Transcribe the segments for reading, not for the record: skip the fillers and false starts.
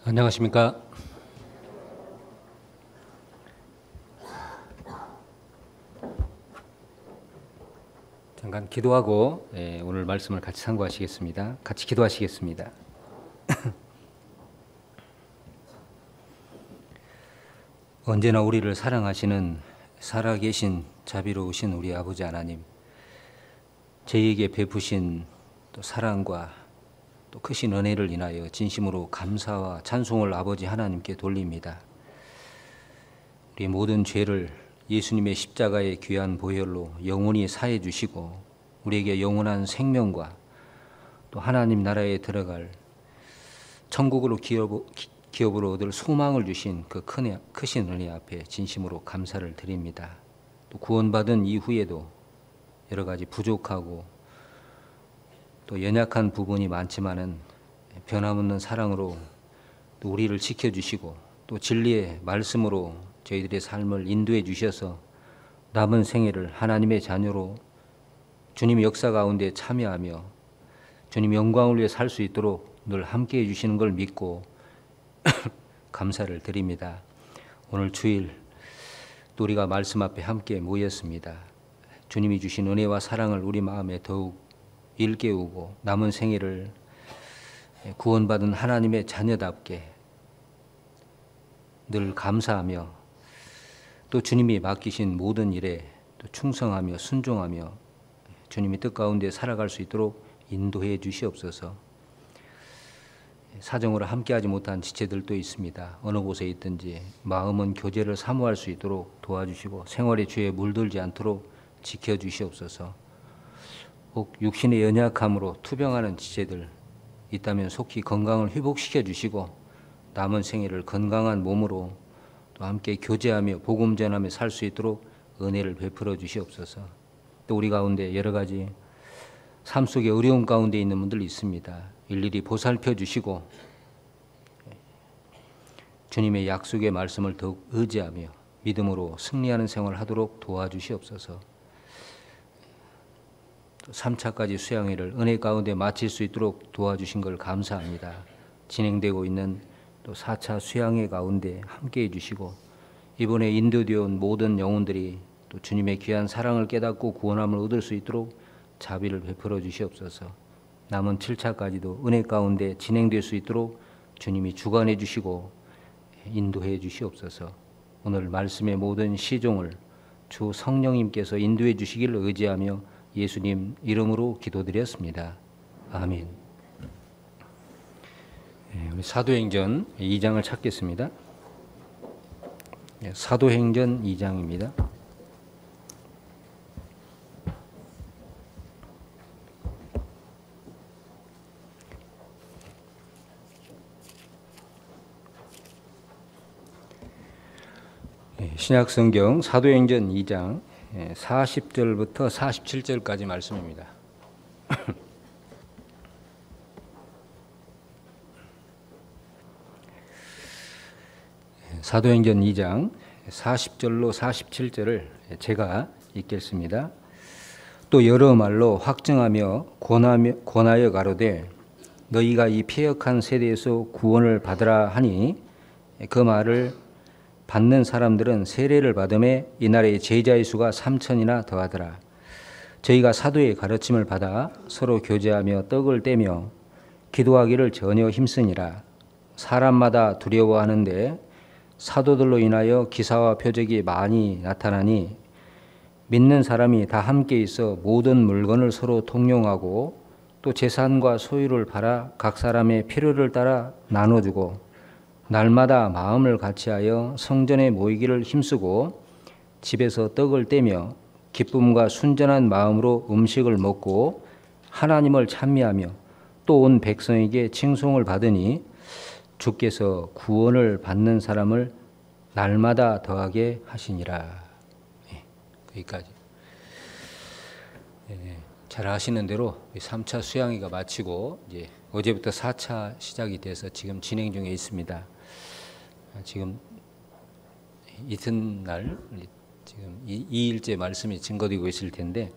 안녕하십니까. 잠깐 기도하고 오늘 말씀을 같이 상고하시겠습니다. 같이 기도하시겠습니다. 언제나 우리를 사랑하시는 살아계신 자비로우신 우리 아버지 하나님, 저희에게 베푸신 또 사랑과 또 크신 은혜를 인하여 진심으로 감사와 찬송을 아버지 하나님께 돌립니다. 우리 모든 죄를 예수님의 십자가의 귀한 보혈로 영원히 사해 주시고 우리에게 영원한 생명과 또 하나님 나라에 들어갈 천국으로 기업으로 얻을 소망을 주신 그 크신 은혜 앞에 진심으로 감사를 드립니다. 또 구원받은 이후에도 여러 가지 부족하고 또 연약한 부분이 많지만은 변함없는 사랑으로 또 우리를 지켜주시고 또 진리의 말씀으로 저희들의 삶을 인도해 주셔서 남은 생애를 하나님의 자녀로 주님의 역사 가운데 참여하며 주님 영광을 위해 살 수 있도록 늘 함께해 주시는 걸 믿고 감사를 드립니다. 오늘 주일 또 우리가 말씀 앞에 함께 모였습니다. 주님이 주신 은혜와 사랑을 우리 마음에 더욱 일깨우고 남은 생애를 구원받은 하나님의 자녀답게 늘 감사하며 또 주님이 맡기신 모든 일에 또 충성하며 순종하며 주님의 뜻 가운데 살아갈 수 있도록 인도해 주시옵소서. 사정으로 함께하지 못한 지체들도 있습니다. 어느 곳에 있든지 마음은 교제를 사모할 수 있도록 도와주시고 생활의 죄에 물들지 않도록 지켜주시옵소서. 혹 육신의 연약함으로 투병하는 지체들 있다면 속히 건강을 회복시켜 주시고 남은 생애를 건강한 몸으로 또 함께 교제하며 복음 전하며 살 수 있도록 은혜를 베풀어 주시옵소서. 또 우리 가운데 여러 가지 삶 속에 어려움 가운데 있는 분들 있습니다. 일일이 보살펴 주시고 주님의 약속의 말씀을 더욱 의지하며 믿음으로 승리하는 생활을 하도록 도와주시옵소서. 3차까지 수양회를 은혜 가운데 마칠 수 있도록 도와주신 걸 감사합니다. 진행되고 있는 또 4차 수양회 가운데 함께해 주시고 이번에 인도되어 온 모든 영혼들이 또 주님의 귀한 사랑을 깨닫고 구원함을 얻을 수 있도록 자비를 베풀어 주시옵소서. 남은 7차까지도 은혜 가운데 진행될 수 있도록 주님이 주관해 주시고 인도해 주시옵소서. 오늘 말씀의 모든 시종을 주 성령님께서 인도해 주시기를 의지하며 예수님 이름으로 기도드렸습니다. 아멘. 우리 사도행전 2장을 찾겠습니다. 사도행전 2장입니다. 신약성경 사도행전 2장 40절부터 47절까지 말씀입니다. 사도행전 2장 40절로 47절을 제가 읽겠습니다. 또 여러 말로 확증하며 권하여 가로되 너희가 이 패역한 세대에서 구원을 받으라 하니 그 말을 받는 사람들은 세례를 받음에 이날의 제자의 수가 3천이나 더하더라. 저희가 사도의 가르침을 받아 서로 교제하며 떡을 떼며 기도하기를 전혀 힘쓰니라. 사람마다 두려워하는데 사도들로 인하여 기사와 표적이 많이 나타나니 믿는 사람이 다 함께 있어 모든 물건을 서로 통용하고 또 재산과 소유를 팔아 각 사람의 필요를 따라 나눠주고 날마다 마음을 같이하여 성전에 모이기를 힘쓰고 집에서 떡을 떼며 기쁨과 순전한 마음으로 음식을 먹고 하나님을 찬미하며 또 온 백성에게 칭송을 받으니 주께서 구원을 받는 사람을 날마다 더하게 하시니라. 여기까지. 잘 아시는 대로 3차 수양회가 마치고 이제 어제부터 4차 시작이 돼서 지금 진행 중에 있습니다. 지금 이튿날 지금 2일째 말씀이 증거되고 있을 텐데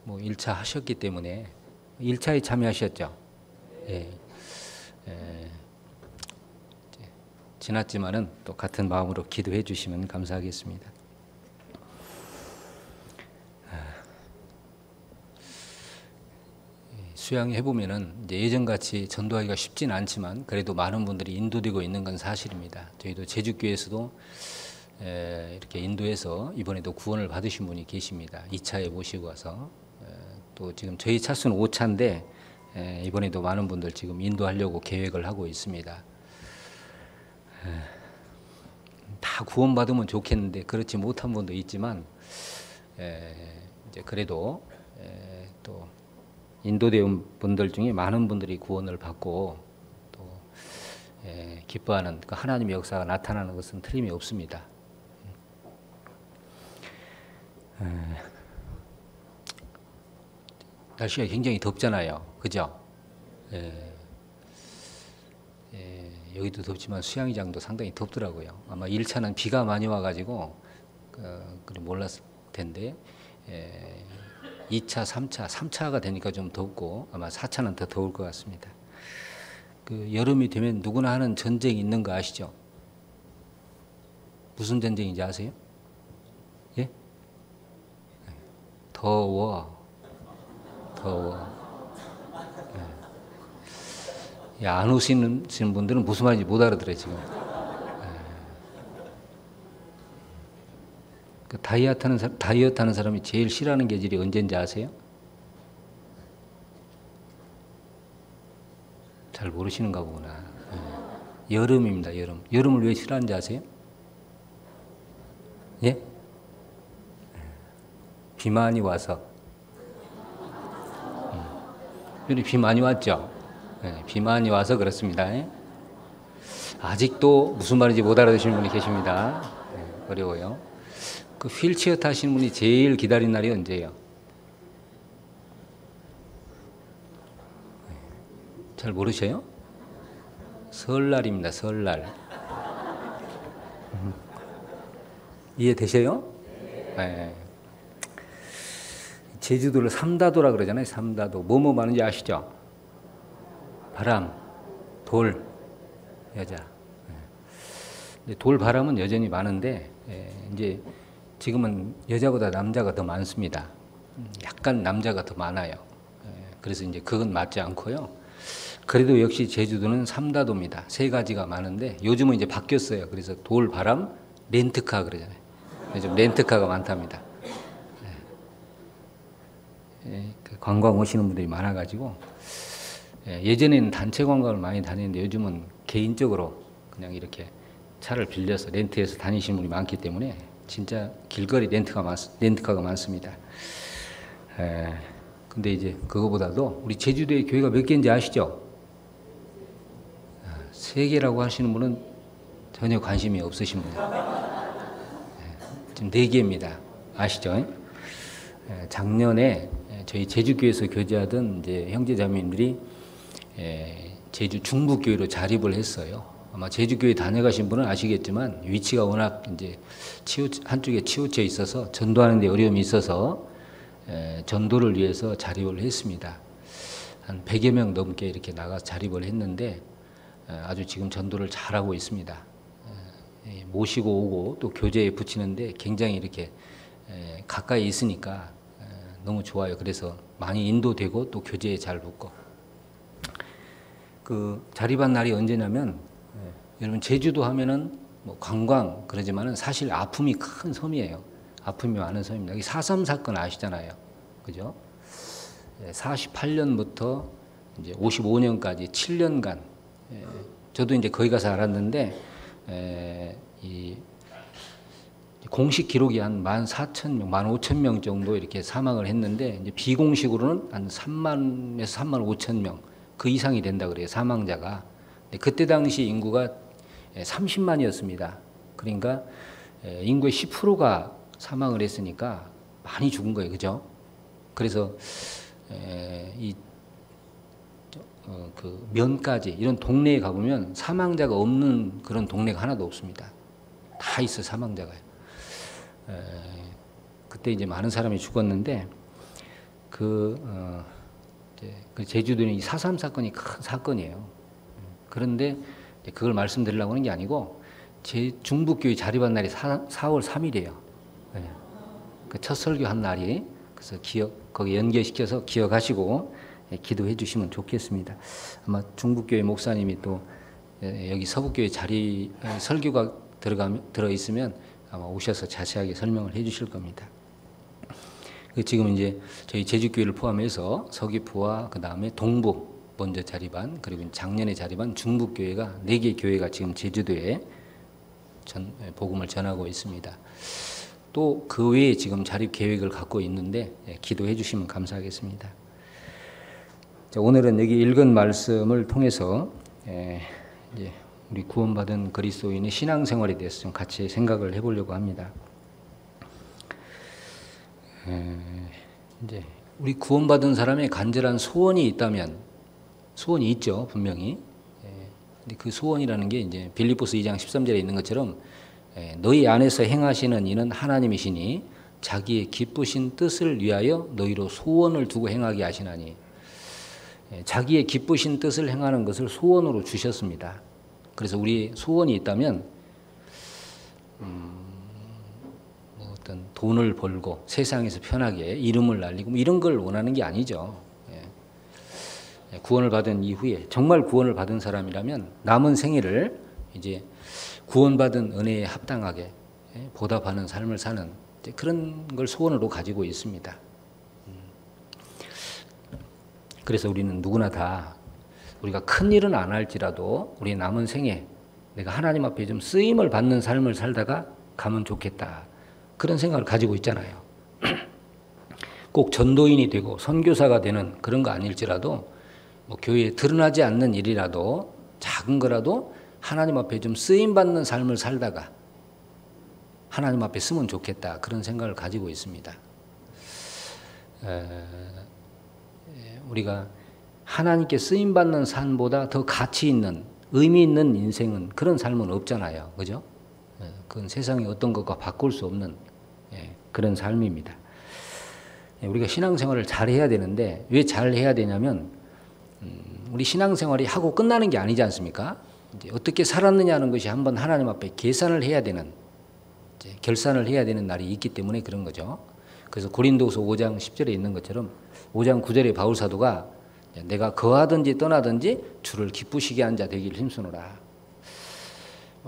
뭐 1차 하셨기 때문에 1차에 참여하셨죠. 예. 지났지만은 또 같은 마음으로 기도해 주시면 감사하겠습니다. 수양해 보면은 이제 예전같이 전도하기가 쉽지는 않지만 그래도 많은 분들이 인도되고 있는 건 사실입니다. 저희도 제주교회에서도 이렇게 인도해서 이번에도 구원을 받으신 분이 계십니다. 2차에 모시고 와서 또 지금 저희 차수는 5차인데 이번에도 많은 분들 지금 인도하려고 계획을 하고 있습니다. 다 구원받으면 좋겠는데 그렇지 못한 분도 있지만 이제 그래도 또 인도된 분들 중에 많은 분들이 구원을 받고 또 기뻐하는 그 하나님의 역사가 나타나는 것은 틀림이 없습니다. 날씨가 굉장히 덥잖아요. 그죠? 여기도 덥지만 수양장도 상당히 덥더라고요. 아마 1차는 비가 많이 와가지고 그래 몰랐을 텐데 2차, 3차가 되니까 좀 덥고 아마 4차는 더 더울 것 같습니다. 그 여름이 되면 누구나 하는 전쟁이 있는 거 아시죠? 무슨 전쟁인지 아세요? 예? 더워. 안 오시는 분들은 무슨 말인지 못 알아들어요, 지금. 그 다이어트 하는 사람이 제일 싫어하는 계절이 언제인지 아세요? 잘 모르시는가 보구나. 여름입니다, 여름. 여름을 왜 싫어하는지 아세요? 예? 비 많이 와서. 비 많이 왔죠? 비 많이 와서 그렇습니다. 아직도 무슨 말인지 못 알아듣시는 분이 계십니다. 어려워요. 그 휠체어 타시는 분이 제일 기다린 날이 언제예요? 잘 모르셔요? 설날입니다. 설날. 이해되셔요? 네. 제주도를 삼다도라 그러잖아요. 삼다도. 뭐뭐 많은지 아시죠? 바람, 돌, 여자. 돌, 바람은 여전히 많은데 이제 지금은 여자보다 남자가 더 많습니다. 약간 남자가 더 많아요. 그래서 이제 그건 맞지 않고요. 그래도 역시 제주도는 삼다도입니다. 세 가지가 많은데 요즘은 이제 바뀌었어요. 그래서 돌, 바람, 렌트카 그러잖아요. 요즘 렌트카가 많답니다. 관광 오시는 분들이 많아가지고 예전에는 단체 관광을 많이 다녔는데 요즘은 개인적으로 그냥 이렇게 차를 빌려서 렌트해서 다니시는 분이 많기 때문에 진짜 길거리 렌트카가 많습니다. 근데 이제 그거보다도 우리 제주도에 교회가 몇 개인지 아시죠? 3개라고 하시는 분은 전혀 관심이 없으신 분이에요. 지금 4개입니다. 아시죠? 작년에 저희 제주교회에서 교제하던 이제 형제자매님들이 제주 중부교회로 자립을 했어요. 아마 제주교회 다녀가신 분은 아시겠지만 위치가 워낙 이제 한쪽에 치우쳐 있어서 전도하는 데 어려움이 있어서 전도를 위해서 자립을 했습니다. 한 100여 명 넘게 이렇게 나가서 자립을 했는데 아주 지금 전도를 잘하고 있습니다. 모시고 오고 또 교제에 붙이는데 굉장히 이렇게 가까이 있으니까 너무 좋아요. 그래서 많이 인도되고 또 교제에 잘 붙고. 그 자립한 날이 언제냐면 여러분 제주도 하면은 뭐 관광 그러지만은 사실 아픔이 큰 섬이에요. 아픔이 많은 섬입니다. 여기 4.3 사건 아시잖아요. 그죠? 48년부터 이제 55년까지 7년간 저도 이제 거기 가서 알았는데 이 공식 기록이 한 14,000명, 15,000명 정도 이렇게 사망을 했는데 이제 비공식으로는 한 3만에서 3만 5천 명 그 이상이 된다 그래요. 사망자가. 근데 그때 당시 인구가 30만이었습니다. 그러니까 인구의 10%가 사망을 했으니까 많이 죽은 거예요. 그죠? 그래서 그 면까지 이런 동네에 가보면 사망자가 없는 그런 동네가 하나도 없습니다. 다 있어 사망자가요. 그때 이제 많은 사람이 죽었는데 그 제주도는 이 4.3 사건이 큰 사건이에요. 그런데 그걸 말씀드리려고 하는 게 아니고 제 중북교회 자립한 날이 4월 3일이에요. 그 첫 설교한 날이. 그래서 거기 연계시켜서 기억하시고 기도해 주시면 좋겠습니다. 아마 중북교회 목사님이 또 여기 서북교회 설교가 들어 있으면 아마 오셔서 자세하게 설명을 해 주실 겁니다. 지금 이제 저희 제주교회를 포함해서 서귀포와 그 다음에 동부 먼저 자립한, 그리고 작년에 자립한 중북교회가 4개 교회가 지금 제주도에 복음을 전하고 있습니다. 또 그 외에 지금 자립 계획을 갖고 있는데 기도해 주시면 감사하겠습니다. 자, 오늘은 여기 읽은 말씀을 통해서 이제 우리 구원받은 그리스도인의 신앙생활에 대해서 좀 같이 생각을 해보려고 합니다. 이제 우리 구원받은 사람의 간절한 소원이 있다면, 소원이 있죠, 분명히. 근데 그 소원이라는 게 이제 빌립보서 2장 13절에 있는 것처럼 너희 안에서 행하시는 이는 하나님이시니 자기의 기쁘신 뜻을 위하여 너희로 소원을 두고 행하게 하시나니, 자기의 기쁘신 뜻을 행하는 것을 소원으로 주셨습니다. 그래서 우리 소원이 있다면 어떤 돈을 벌고 세상에서 편하게 이름을 날리고 이런 걸 원하는 게 아니죠. 구원을 받은 이후에 정말 구원을 받은 사람이라면 남은 생애를 이제 구원받은 은혜에 합당하게 보답하는 삶을 사는 그런 걸 소원으로 가지고 있습니다. 그래서 우리는 누구나 다 우리가 큰 일은 안 할지라도 우리 남은 생에 내가 하나님 앞에 좀 쓰임을 받는 삶을 살다가 가면 좋겠다, 그런 생각을 가지고 있잖아요. 꼭 전도인이 되고 선교사가 되는 그런 거 아닐지라도 뭐 교회에 드러나지 않는 일이라도 작은 거라도 하나님 앞에 좀 쓰임받는 삶을 살다가 하나님 앞에 쓰면 좋겠다, 그런 생각을 가지고 있습니다. 우리가 하나님께 쓰임받는 삶보다 더 가치 있는, 의미 있는 인생은, 그런 삶은 없잖아요. 그죠? 그건 세상의 어떤 것과 바꿀 수 없는 그런 삶입니다. 우리가 신앙생활을 잘 해야 되는데, 왜 잘 해야 되냐면 우리 신앙생활이 하고 끝나는 게 아니지 않습니까? 이제 어떻게 살았느냐는 것이 한번 하나님 앞에 계산을 해야 되는, 이제 결산을 해야 되는 날이 있기 때문에 그런 거죠. 그래서 고린도서 5장 10절에 있는 것처럼 5장 9절에 바울 사도가 내가 거하든지 떠나든지 주를 기쁘시게 한 자 되기를 힘쓰노라.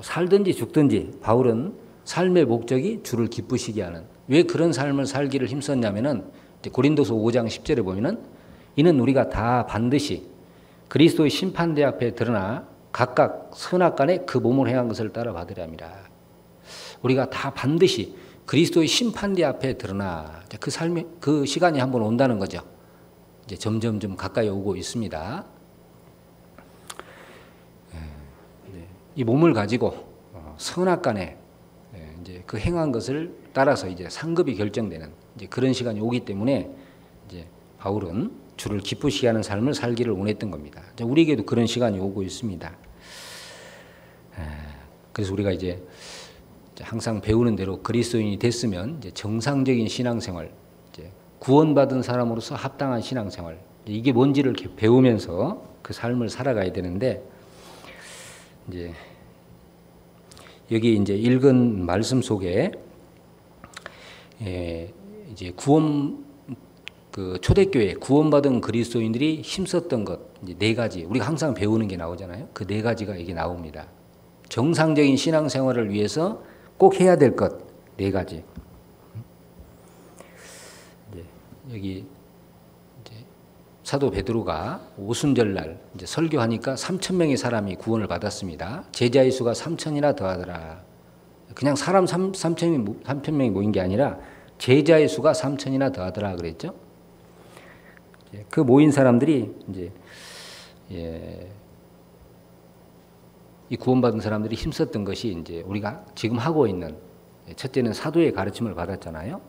살든지 죽든지 바울은 삶의 목적이 주를 기쁘시게 하는, 왜 그런 삶을 살기를 힘썼냐면은 고린도서 5장 10절에 보면은 이는 우리가 다 반드시 그리스도의 심판대 앞에 드러나 각각 선악간에 그 몸을 행한 것을 따라 받으려 함이라. 우리가 다 반드시 그리스도의 심판대 앞에 드러나 그 삶이, 그 시간이 한번 온다는 거죠. 이제 점점 좀 가까이 오고 있습니다. 이 몸을 가지고 선악간에 이제 그 행한 것을 따라서 이제 상급이 결정되는 이제 그런 시간이 오기 때문에 이제 바울은 주를 기쁘시게 하는 삶을 살기를 원했던 겁니다. 우리에게도 그런 시간이 오고 있습니다. 그래서 우리가 이제 항상 배우는 대로 그리스도인이 됐으면 이제 정상적인 신앙생활, 이제 구원받은 사람으로서 합당한 신앙생활, 이게 뭔지를 배우면서 그 삶을 살아가야 되는데, 이제 여기 이제 읽은 말씀 속에 이제 초대교회 구원받은 그리스도인들이 힘썼던 것, 이제 4가지, 우리가 항상 배우는 게 나오잖아요. 그 4가지가 이게 나옵니다. 정상적인 신앙생활을 위해서 꼭 해야 될 것 4가지. 여기 이제 사도 베드로가 오순절날 이제 설교하니까 3,000명의 사람이 구원을 받았습니다. 제자의 수가 3,000이나 더하더라. 그냥 사람 3,000명이 모인 게 아니라 제자의 수가 3,000이나 더하더라 그랬죠. 그 모인 사람들이 이제 이 구원받은 사람들이 힘썼던 것이 이제 우리가 지금 하고 있는, 첫째는 사도의 가르침을 받았잖아요.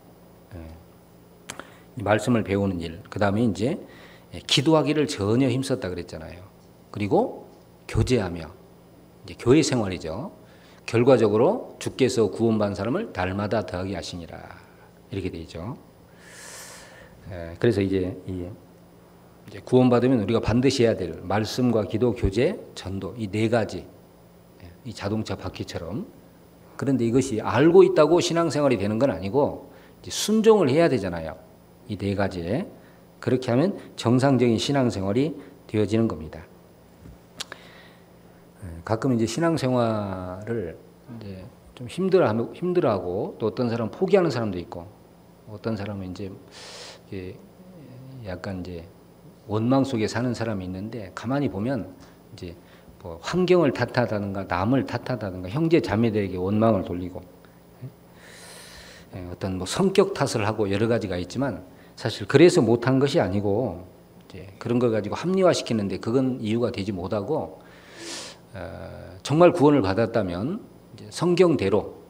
말씀을 배우는 일, 그 다음에 이제 기도하기를 전혀 힘썼다 그랬잖아요. 그리고 교제하며, 이제 교회 생활이죠. 결과적으로 주께서 구원받은 사람을 날마다 더하게 하시니라, 이렇게 되죠. 그래서 이제 구원받으면 우리가 반드시 해야 될 말씀과 기도, 교제, 전도, 이 4가지, 이 자동차 바퀴처럼. 그런데 이것이 알고 있다고 신앙생활이 되는 건 아니고 이제 순종을 해야 되잖아요. 이 네 가지에. 그렇게 하면 정상적인 신앙생활이 되어지는 겁니다. 가끔 이제 신앙생활을 이제 좀 힘들어하고 또 어떤 사람은 포기하는 사람도 있고 어떤 사람은 이제 약간 이제 원망 속에 사는 사람이 있는데 가만히 보면 이제 뭐 환경을 탓하다든가 남을 탓하다든가 형제 자매들에게 원망을 돌리고 어떤 뭐 성격 탓을 하고 여러 가지가 있지만 사실 그래서 못한 것이 아니고 이제 그런 걸 가지고 합리화시키는데 그건 이유가 되지 못하고 정말 구원을 받았다면 이제 성경대로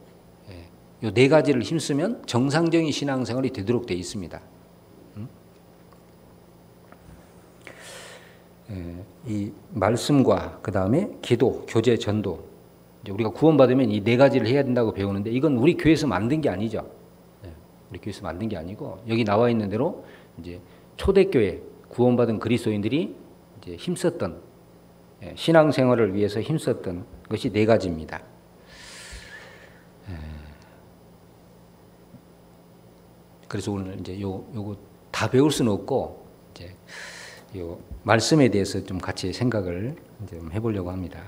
이 네 가지를 힘쓰면 정상적인 신앙생활이 되도록 되어 있습니다. 이 말씀과 그 다음에 기도, 교제, 전도. 이제 우리가 구원받으면 이 네 가지를 해야 된다고 배우는데 이건 우리 교회에서 만든 게 아니죠. 우리 교회에서 만든 게 아니고 여기 나와 있는 대로 이제 초대교회 구원받은 그리스도인들이 이제 힘썼던 신앙생활을 위해서 힘썼던 것이 네 가지입니다. 그래서 오늘 이제 요거 다 배울 수는 없고 이제 요 말씀에 대해서 좀 같이 생각을 좀 해보려고 합니다.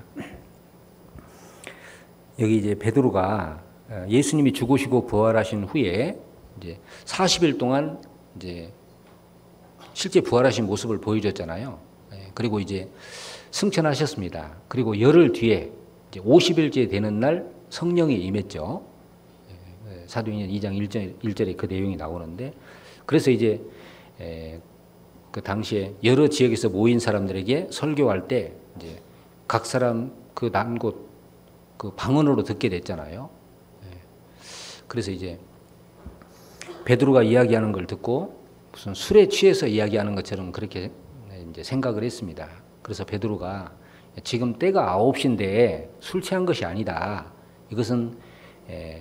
여기 이제 베드로가 예수님이 죽으시고 부활하신 후에 이제 40일 동안 이제 실제 부활하신 모습을 보여줬잖아요. 그리고 이제 승천하셨습니다. 그리고 열흘 뒤에 이제 50일째 되는 날 성령이 임했죠. 사도행전 2장 1절에 그 내용이 나오는데 그래서 이제 그 당시에 여러 지역에서 모인 사람들에게 설교할 때 이제 각 사람 그 난 곳 그 방언으로 듣게 됐잖아요. 그래서 이제 베드로가 이야기하는 걸 듣고 무슨 술에 취해서 이야기하는 것처럼 그렇게 이제 생각을 했습니다. 그래서 베드로가 지금 때가 9시인데 술 취한 것이 아니다. 이것은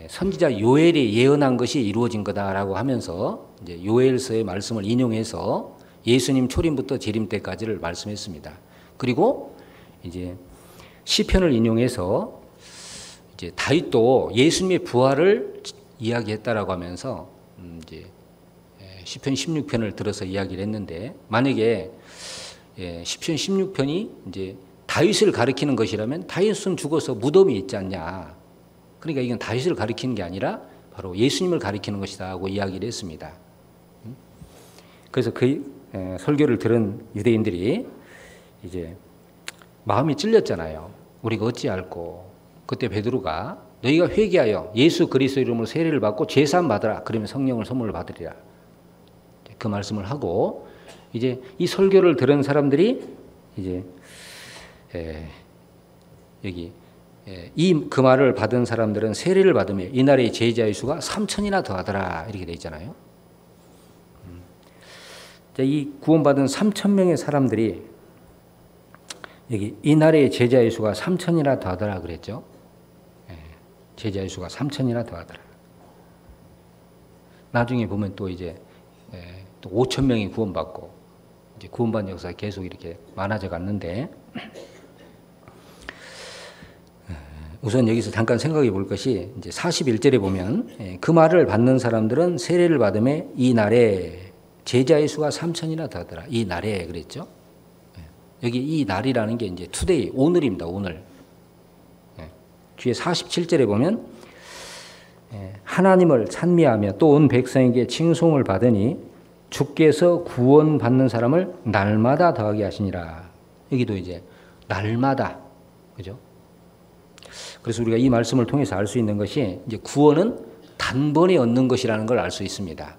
선지자 요엘이 예언한 것이 이루어진 거다라고 하면서 이제 요엘서의 말씀을 인용해서 예수님 초림부터 재림 때까지를 말씀했습니다. 그리고 이제 시편을 인용해서 이제 다윗도 예수님의 부활을 이야기했다라고 하면서 이제 시편 16편을 들어서 이야기를 했는데 만약에 시편 16편이 이제 다윗을 가리키는 것이라면 다윗은 죽어서 무덤이 있지 않냐. 그러니까 이건 다윗을 가리키는 게 아니라 바로 예수님을 가리키는 것이다 하고 이야기를 했습니다. 그래서 그 설교를 들은 유대인들이 이제 마음이 찔렸잖아요. 우리가 어찌할꼬. 그때 베드로가 너희가 회개하여 예수 그리스도 이름으로 세례를 받고 제사함 받으라. 그러면 성령을 선물을 받으리라. 그 말씀을 하고 이제 이 설교를 들은 사람들이 이제 여기 그 말을 받은 사람들은 세례를 받으며 이날의 제자의 수가 3천이나 더하더라 이렇게 돼 있잖아요. 이 구원받은 3,000명의 사람들이 여기 이날의 제자의 수가 3천이나 더하더라 그랬죠. 제자의 수가 3천이나 더하더라. 나중에 보면 또 이제 또 5,000명이 구원받고 이제 구원받은 역사가 계속 이렇게 많아져 갔는데 우선 여기서 잠깐 생각해 볼 것이 이제 41절에 보면 그 말을 받는 사람들은 세례를 받음에 이 날에 제자의 수가 3천이나 더하더라. 이 날에 그랬죠. 여기 이 날이라는 게 이제 투데이 오늘입니다. 오늘. 뒤에 47절에 보면 하나님을 찬미하며 또 온 백성에게 칭송을 받으니 주께서 구원받는 사람을 날마다 더하게 하시니라. 여기도 이제 날마다 그죠? 그래서 우리가 이 말씀을 통해서 알 수 있는 것이 이제 구원은 단번에 얻는 것이라는 걸 알 수 있습니다.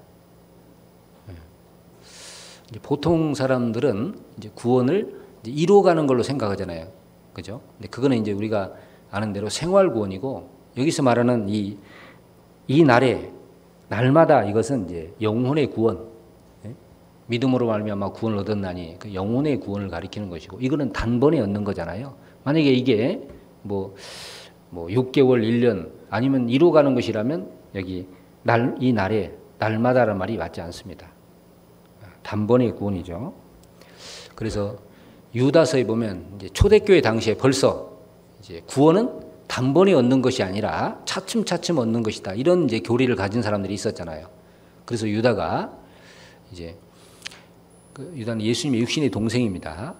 보통 사람들은 이제 구원을 이제 이루어가는 걸로 생각하잖아요. 그죠? 근데 그거는 이제 우리가 아는 대로 생활 구원이고 여기서 말하는 이 날에 날마다 이것은 이제 영혼의 구원, 믿음으로 말미암아 구원을 얻었나니 그 영혼의 구원을 가리키는 것이고 이거는 단번에 얻는 거잖아요. 만약에 이게 뭐 6개월, 1년 아니면 이루어가는 것이라면 여기 이 날에 날마다라는 말이 맞지 않습니다. 단번의 구원이죠. 그래서 유다서에 보면 이제 초대교회 당시에 벌써 이제 구원은 단번에 얻는 것이 아니라 차츰차츰 얻는 것이다. 이런 이제 교리를 가진 사람들이 있었잖아요. 그래서 유다가 이제 유다는 예수님의 육신의 동생입니다.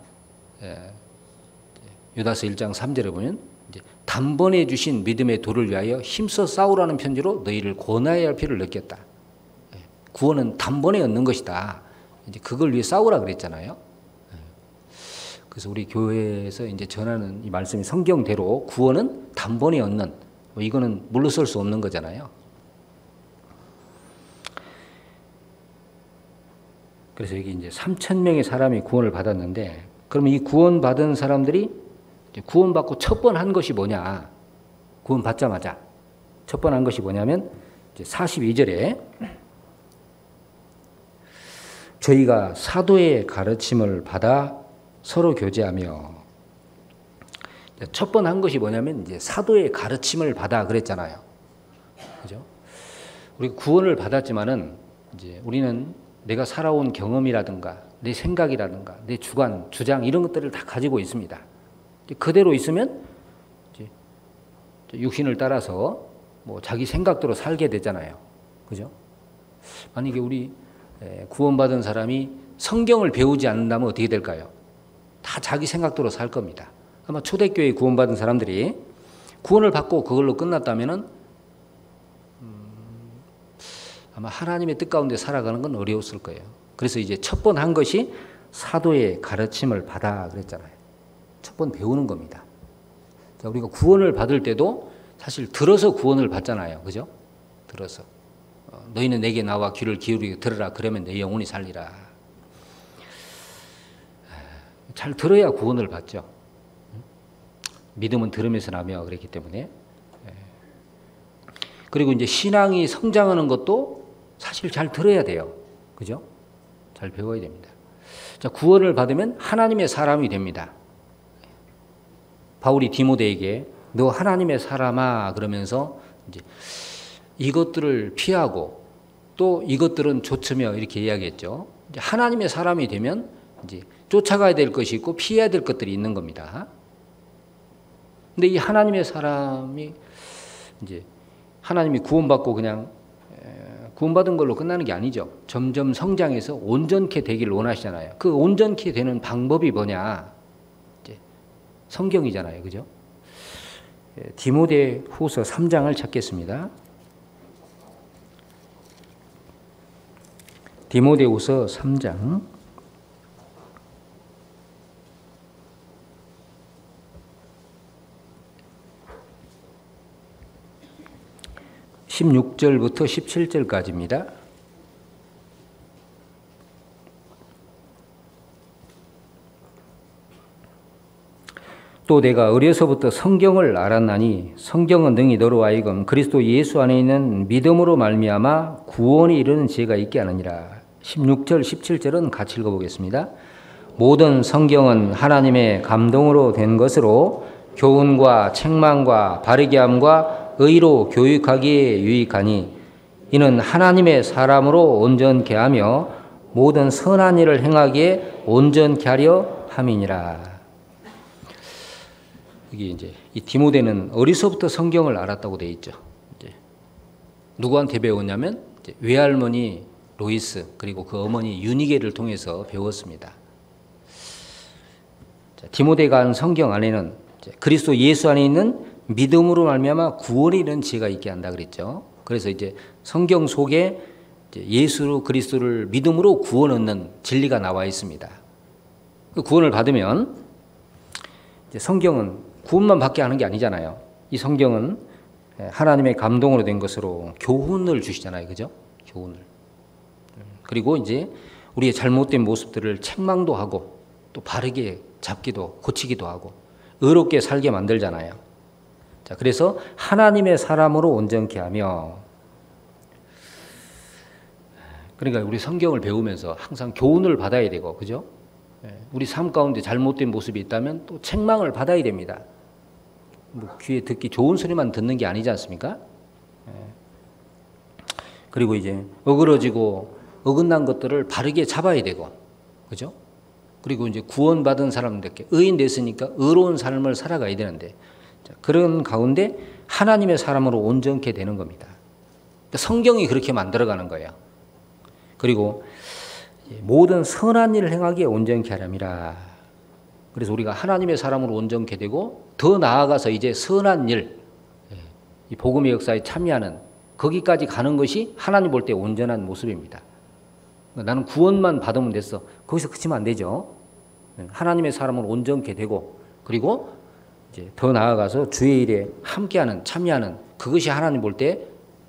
유다서 1장 3절에 보면 이제 단번에 주신 믿음의 도를 위하여 힘써 싸우라는 편지로 너희를 권하여야 할 필요를 느꼈다. 구원은 단번에 얻는 것이다. 이제 그걸 위해 싸우라 그랬잖아요. 그래서 우리 교회에서 이제 전하는 이 말씀이 성경대로 구원은 단번에 얻는, 이거는 물러설 수 없는 거잖아요. 그래서 여기 이제 3,000명의 사람이 구원을 받았는데, 그러면 이 구원받은 사람들이 구원받고 첫 번 한 것이 뭐냐? 구원받자마자 첫 번 한 것이 뭐냐면 이제 42절에 저희가 사도의 가르침을 받아 서로 교제하며, 첫 번 한 것이 뭐냐면 이제 사도의 가르침을 받아 그랬잖아요. 그죠? 우리가 구원을 받았지만은 이제 우리는 내가 살아온 경험이라든가 내 생각이라든가 내 주관, 주장 이런 것들을 다 가지고 있습니다. 그대로 있으면 이제 육신을 따라서 뭐 자기 생각대로 살게 되잖아요. 그죠? 만약에 우리 구원받은 사람이 성경을 배우지 않는다면 어떻게 될까요? 다 자기 생각대로 살 겁니다. 아마 초대교회 구원받은 사람들이 구원을 받고 그걸로 끝났다면은 아마 하나님의 뜻 가운데 살아가는 건 어려웠을 거예요. 그래서 이제 첫 번 한 것이 사도의 가르침을 받아 그랬잖아요. 첫 번 배우는 겁니다. 자, 우리가 구원을 받을 때도 사실 들어서 구원을 받잖아요. 그죠? 들어서. 너희는 내게 나와 귀를 기울이게 들으라. 그러면 내 영혼이 살리라. 잘 들어야 구원을 받죠. 믿음은 들으면서 나며 그랬기 때문에. 그리고 이제 신앙이 성장하는 것도 사실 잘 들어야 돼요. 그죠? 잘 배워야 됩니다. 자, 구원을 받으면 하나님의 사람이 됩니다. 바울이 디모데에게 너 하나님의 사람아 그러면서 이제 이것들을 피하고 또 이것들은 좋으며 이렇게 이야기했죠. 이제 하나님의 사람이 되면 이제 쫓아가야 될 것이 있고 피해야 될 것들이 있는 겁니다. 근데 이 하나님의 사람이 이제 하나님이 구원받고 그냥 구원받은 걸로 끝나는 게 아니죠. 점점 성장해서 온전케 되기를 원하시잖아요. 그 온전케 되는 방법이 뭐냐? 이제 성경이잖아요. 그죠? 디모데 후서 3장을 찾겠습니다. 디모데 후서 3장 16절부터 17절까지입니다. 또 내가 어려서부터 성경을 알았나니 성경은 능히 너로 하여금 그리스도 예수 안에 있는 믿음으로 말미암아 구원에 이르는 지혜가 있게 하느니라. 16절 17절은 같이 읽어보겠습니다. 모든 성경은 하나님의 감동으로 된 것으로 교훈과 책망과 바르게 함과 의로 교육하기에 유익하니 이는 하나님의 사람으로 온전케 하며 모든 선한 일을 행하기에 온전케 하려 함이니라. 여기 이제 이 디모데는 어리서부터 성경을 알았다고 되어 있죠. 이제 누구한테 배웠냐면 이제 외할머니 로이스 그리고 그 어머니 유니게를 통해서 배웠습니다. 자, 디모데가 한 성경 안에는 그리스도 예수 안에 있는 믿음으로 말미암아 구원에 이르는 지혜가 있게 한다 그랬죠. 그래서 이제 성경 속에 예수 그리스도를 믿음으로 구원 얻는 진리가 나와 있습니다. 그 구원을 받으면 이제 성경은 구원만 받게 하는 게 아니잖아요. 이 성경은 하나님의 감동으로 된 것으로 교훈을 주시잖아요. 그죠? 교훈을. 그리고 이제 우리의 잘못된 모습들을 책망도 하고 또 바르게 잡기도 고치기도 하고 의롭게 살게 만들잖아요. 자, 그래서 하나님의 사람으로 온전케 하며, 그러니까 우리 성경을 배우면서 항상 교훈을 받아야 되고, 그죠? 우리 삶 가운데 잘못된 모습이 있다면 또 책망을 받아야 됩니다. 뭐 귀에 듣기 좋은 소리만 듣는 게 아니지 않습니까? 그리고 이제 어그러지고 어긋난 것들을 바르게 잡아야 되고, 그죠? 그리고 이제 구원받은 사람들께 의인 됐으니까 의로운 삶을 살아가야 되는데 그런 가운데 하나님의 사람으로 온전케 되는 겁니다. 성경이 그렇게 만들어가는 거예요. 그리고 모든 선한 일을 행하기에 온전케 하렴이라. 그래서 우리가 하나님의 사람으로 온전케 되고 더 나아가서 이제 선한 일, 이 복음의 역사에 참여하는 거기까지 가는 것이 하나님 볼 때 온전한 모습입니다. 나는 구원만 받으면 됐어. 거기서 그치면 안 되죠. 하나님의 사람으로 온전케 되고 그리고 이제 더 나아가서 주의 일에 함께하는 참여하는 그것이 하나님 볼 때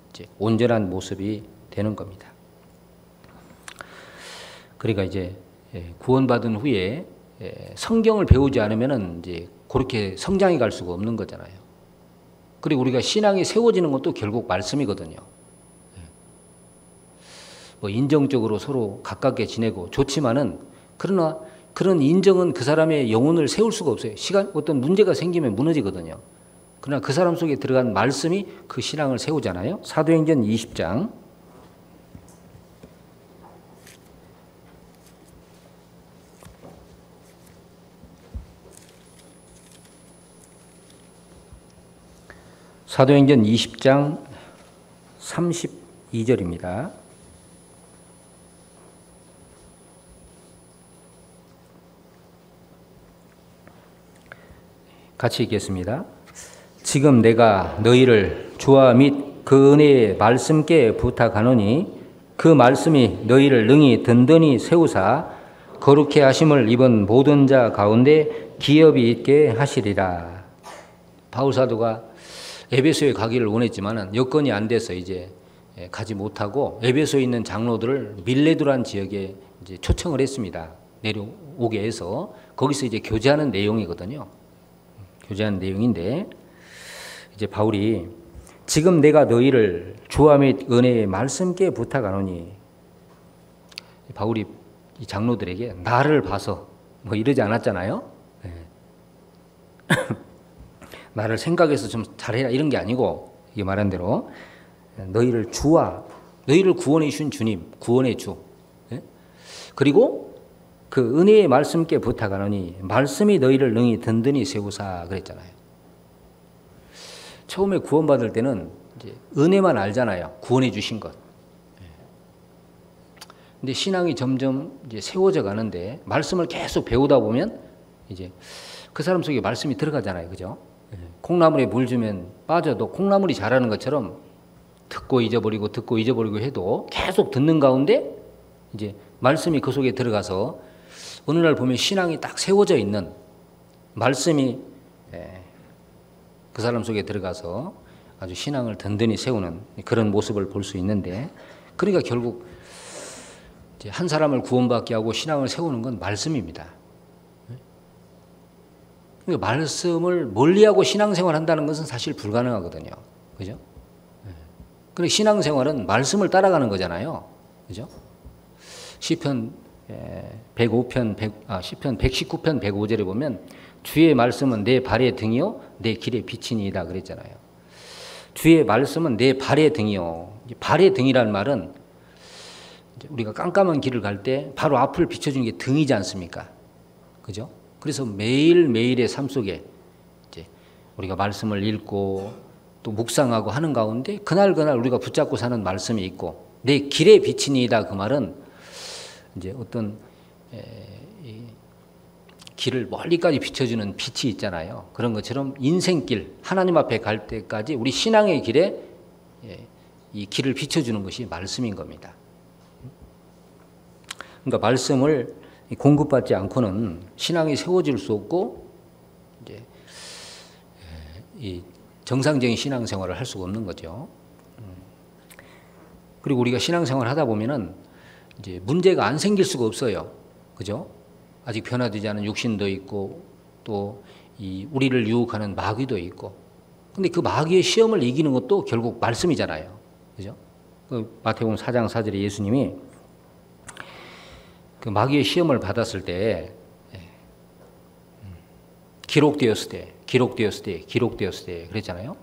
이제 온전한 모습이 되는 겁니다. 그러니까 이제 구원받은 후에 성경을 배우지 않으면은 이제 그렇게 성장해 갈 수가 없는 거잖아요. 그리고 우리가 신앙이 세워지는 것도 결국 말씀이거든요. 뭐 인정적으로 서로 가깝게 지내고 좋지만은 그러나 그런 인정은 그 사람의 영혼을 세울 수가 없어요. 어떤 문제가 생기면 무너지거든요. 그러나 그 사람 속에 들어간 말씀이 그 신앙을 세우잖아요. 사도행전 20장 사도행전 20장 32절입니다. 같이 읽겠습니다. 지금 내가 너희를 주와 및 그 은혜의 말씀께 부탁하노니 그 말씀이 너희를 능히 든든히 세우사 거룩해 하심을 입은 모든 자 가운데 기업이 있게 하시리라. 바울 사도가 에베소에 가기를 원했지만은 여건이 안 돼서 이제 가지 못하고 에베소에 있는 장로들을 밀레두란 지역에 이제 초청을 했습니다. 내려오게 해서 거기서 이제 교제하는 내용이거든요. 교제하는 내용인데 이제 바울이 지금 내가 너희를 주와 및 은혜의 말씀께 부탁하노니 바울이 이 장로들에게 나를 봐서 뭐 이러지 않았잖아요. 네. 나를 생각해서 좀 잘해라 이런 게 아니고 이게 말한 대로 너희를 구원해 주신 주님, 구원의 주. 네? 그리고 그 은혜의 말씀께 부탁하노니 말씀이 너희를 능히 든든히 세우사 그랬잖아요. 처음에 구원받을 때는 이제 은혜만 알잖아요. 구원해 주신 것. 근데 신앙이 점점 이제 세워져 가는데 말씀을 계속 배우다 보면 이제 그 사람 속에 말씀이 들어가잖아요. 그죠? 콩나물에 물 주면 빠져도 콩나물이 자라는 것처럼 듣고 잊어버리고 해도 계속 듣는 가운데 이제 말씀이 그 속에 들어가서 어느 날 보면 신앙이 딱 세워져 있는 말씀이 그 사람 속에 들어가서 아주 신앙을 든든히 세우는 그런 모습을 볼 수 있는데 그러니까 결국 이제 한 사람을 구원받게 하고 신앙을 세우는 건 말씀입니다. 그러니까 말씀을 멀리하고 신앙생활 한다는 것은 사실 불가능하거든요. 그죠? 그러니까 신앙생활은 말씀을 따라가는 거잖아요. 그죠? 시편 119편 105절에 보면 주의 말씀은 내 발의 등이요 내 길의 빛이니이다 그랬잖아요. 주의 말씀은 내 발의 등이요. 발의 등이라는 말은 우리가 깜깜한 길을 갈 때 바로 앞을 비춰주는 게 등이지 않습니까? 그죠? 그래서 매일매일의 삶 속에 이제 우리가 말씀을 읽고 또 묵상하고 하는 가운데 그날 우리가 붙잡고 사는 말씀이 있고 내 길의 빛이니이다 그 말은 이제 어떤 길을 멀리까지 비춰주는 빛이 있잖아요. 그런 것처럼 인생길 하나님 앞에 갈 때까지 우리 신앙의 길에 이 길을 비춰주는 것이 말씀인 겁니다. 그러니까 말씀을 공급받지 않고는 신앙이 세워질 수 없고 이제 이 정상적인 신앙생활을 할 수가 없는 거죠. 그리고 우리가 신앙생활을 하다 보면은 이제 문제가 안 생길 수가 없어요. 그죠? 아직 변화되지 않은 육신도 있고 또 이 우리를 유혹하는 마귀도 있고. 근데 그 마귀의 시험을 이기는 것도 결국 말씀이잖아요. 그죠? 그 마태복음 4장 4절에 예수님이 그 마귀의 시험을 받았을 때 기록되었을 때 그랬잖아요.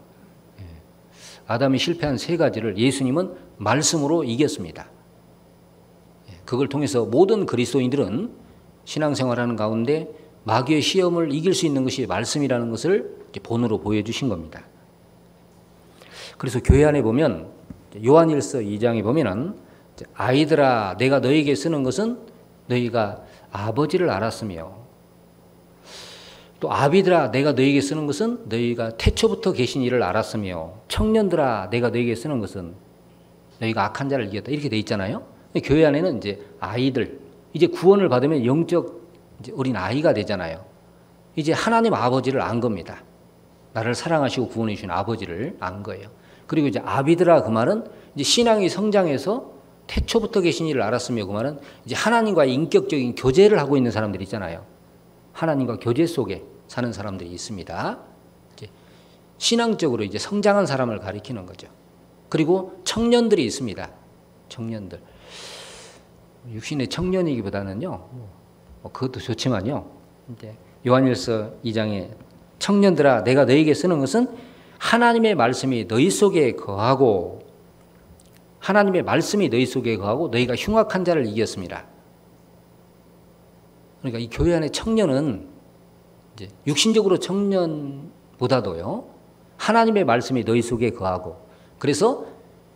아담이 실패한 세 가지를 예수님은 말씀으로 이겼습니다. 그걸 통해서 모든 그리스도인들은 신앙생활하는 가운데 마귀의 시험을 이길 수 있는 것이 말씀이라는 것을 본으로 보여주신 겁니다. 그래서 교회 안에 보면 요한일서 2장에 보면은 아이들아 내가 너에게 쓰는 것은 너희가 아버지를 알았으며 또 아비들아 내가 너에게 쓰는 것은 너희가 태초부터 계신 이를 알았으며 청년들아 내가 너에게 쓰는 것은 너희가 악한 자를 이겼다 이렇게 돼 있잖아요. 교회 안에는 이제 아이들 이제 구원을 받으면 영적 이제 어린 아이가 되잖아요. 이제 하나님 아버지를 안 겁니다. 나를 사랑하시고 구원해 주신 아버지를 안 거예요. 그리고 이제 아비들아 그 말은 이제 신앙이 성장해서 태초부터 계신 이를 알았으며 그 말은 이제 하나님과의 인격적인 교제를 하고 있는 사람들이 있잖아요. 하나님과 교제 속에 사는 사람들이 있습니다. 이제 신앙적으로 이제 성장한 사람을 가리키는 거죠. 그리고 청년들이 있습니다. 청년들. 육신의 청년이기보다는요. 그것도 좋지만요. 이제 요한일서 2장에 청년들아 내가 너에게 쓰는 것은 하나님의 말씀이 너희 속에 거하고 하나님의 말씀이 너희 속에 거하고 너희가 흉악한 자를 이겼습니다. 그러니까 이 교회 안의 청년은 이제 육신적으로 청년보다도요 하나님의 말씀이 너희 속에 거하고 그래서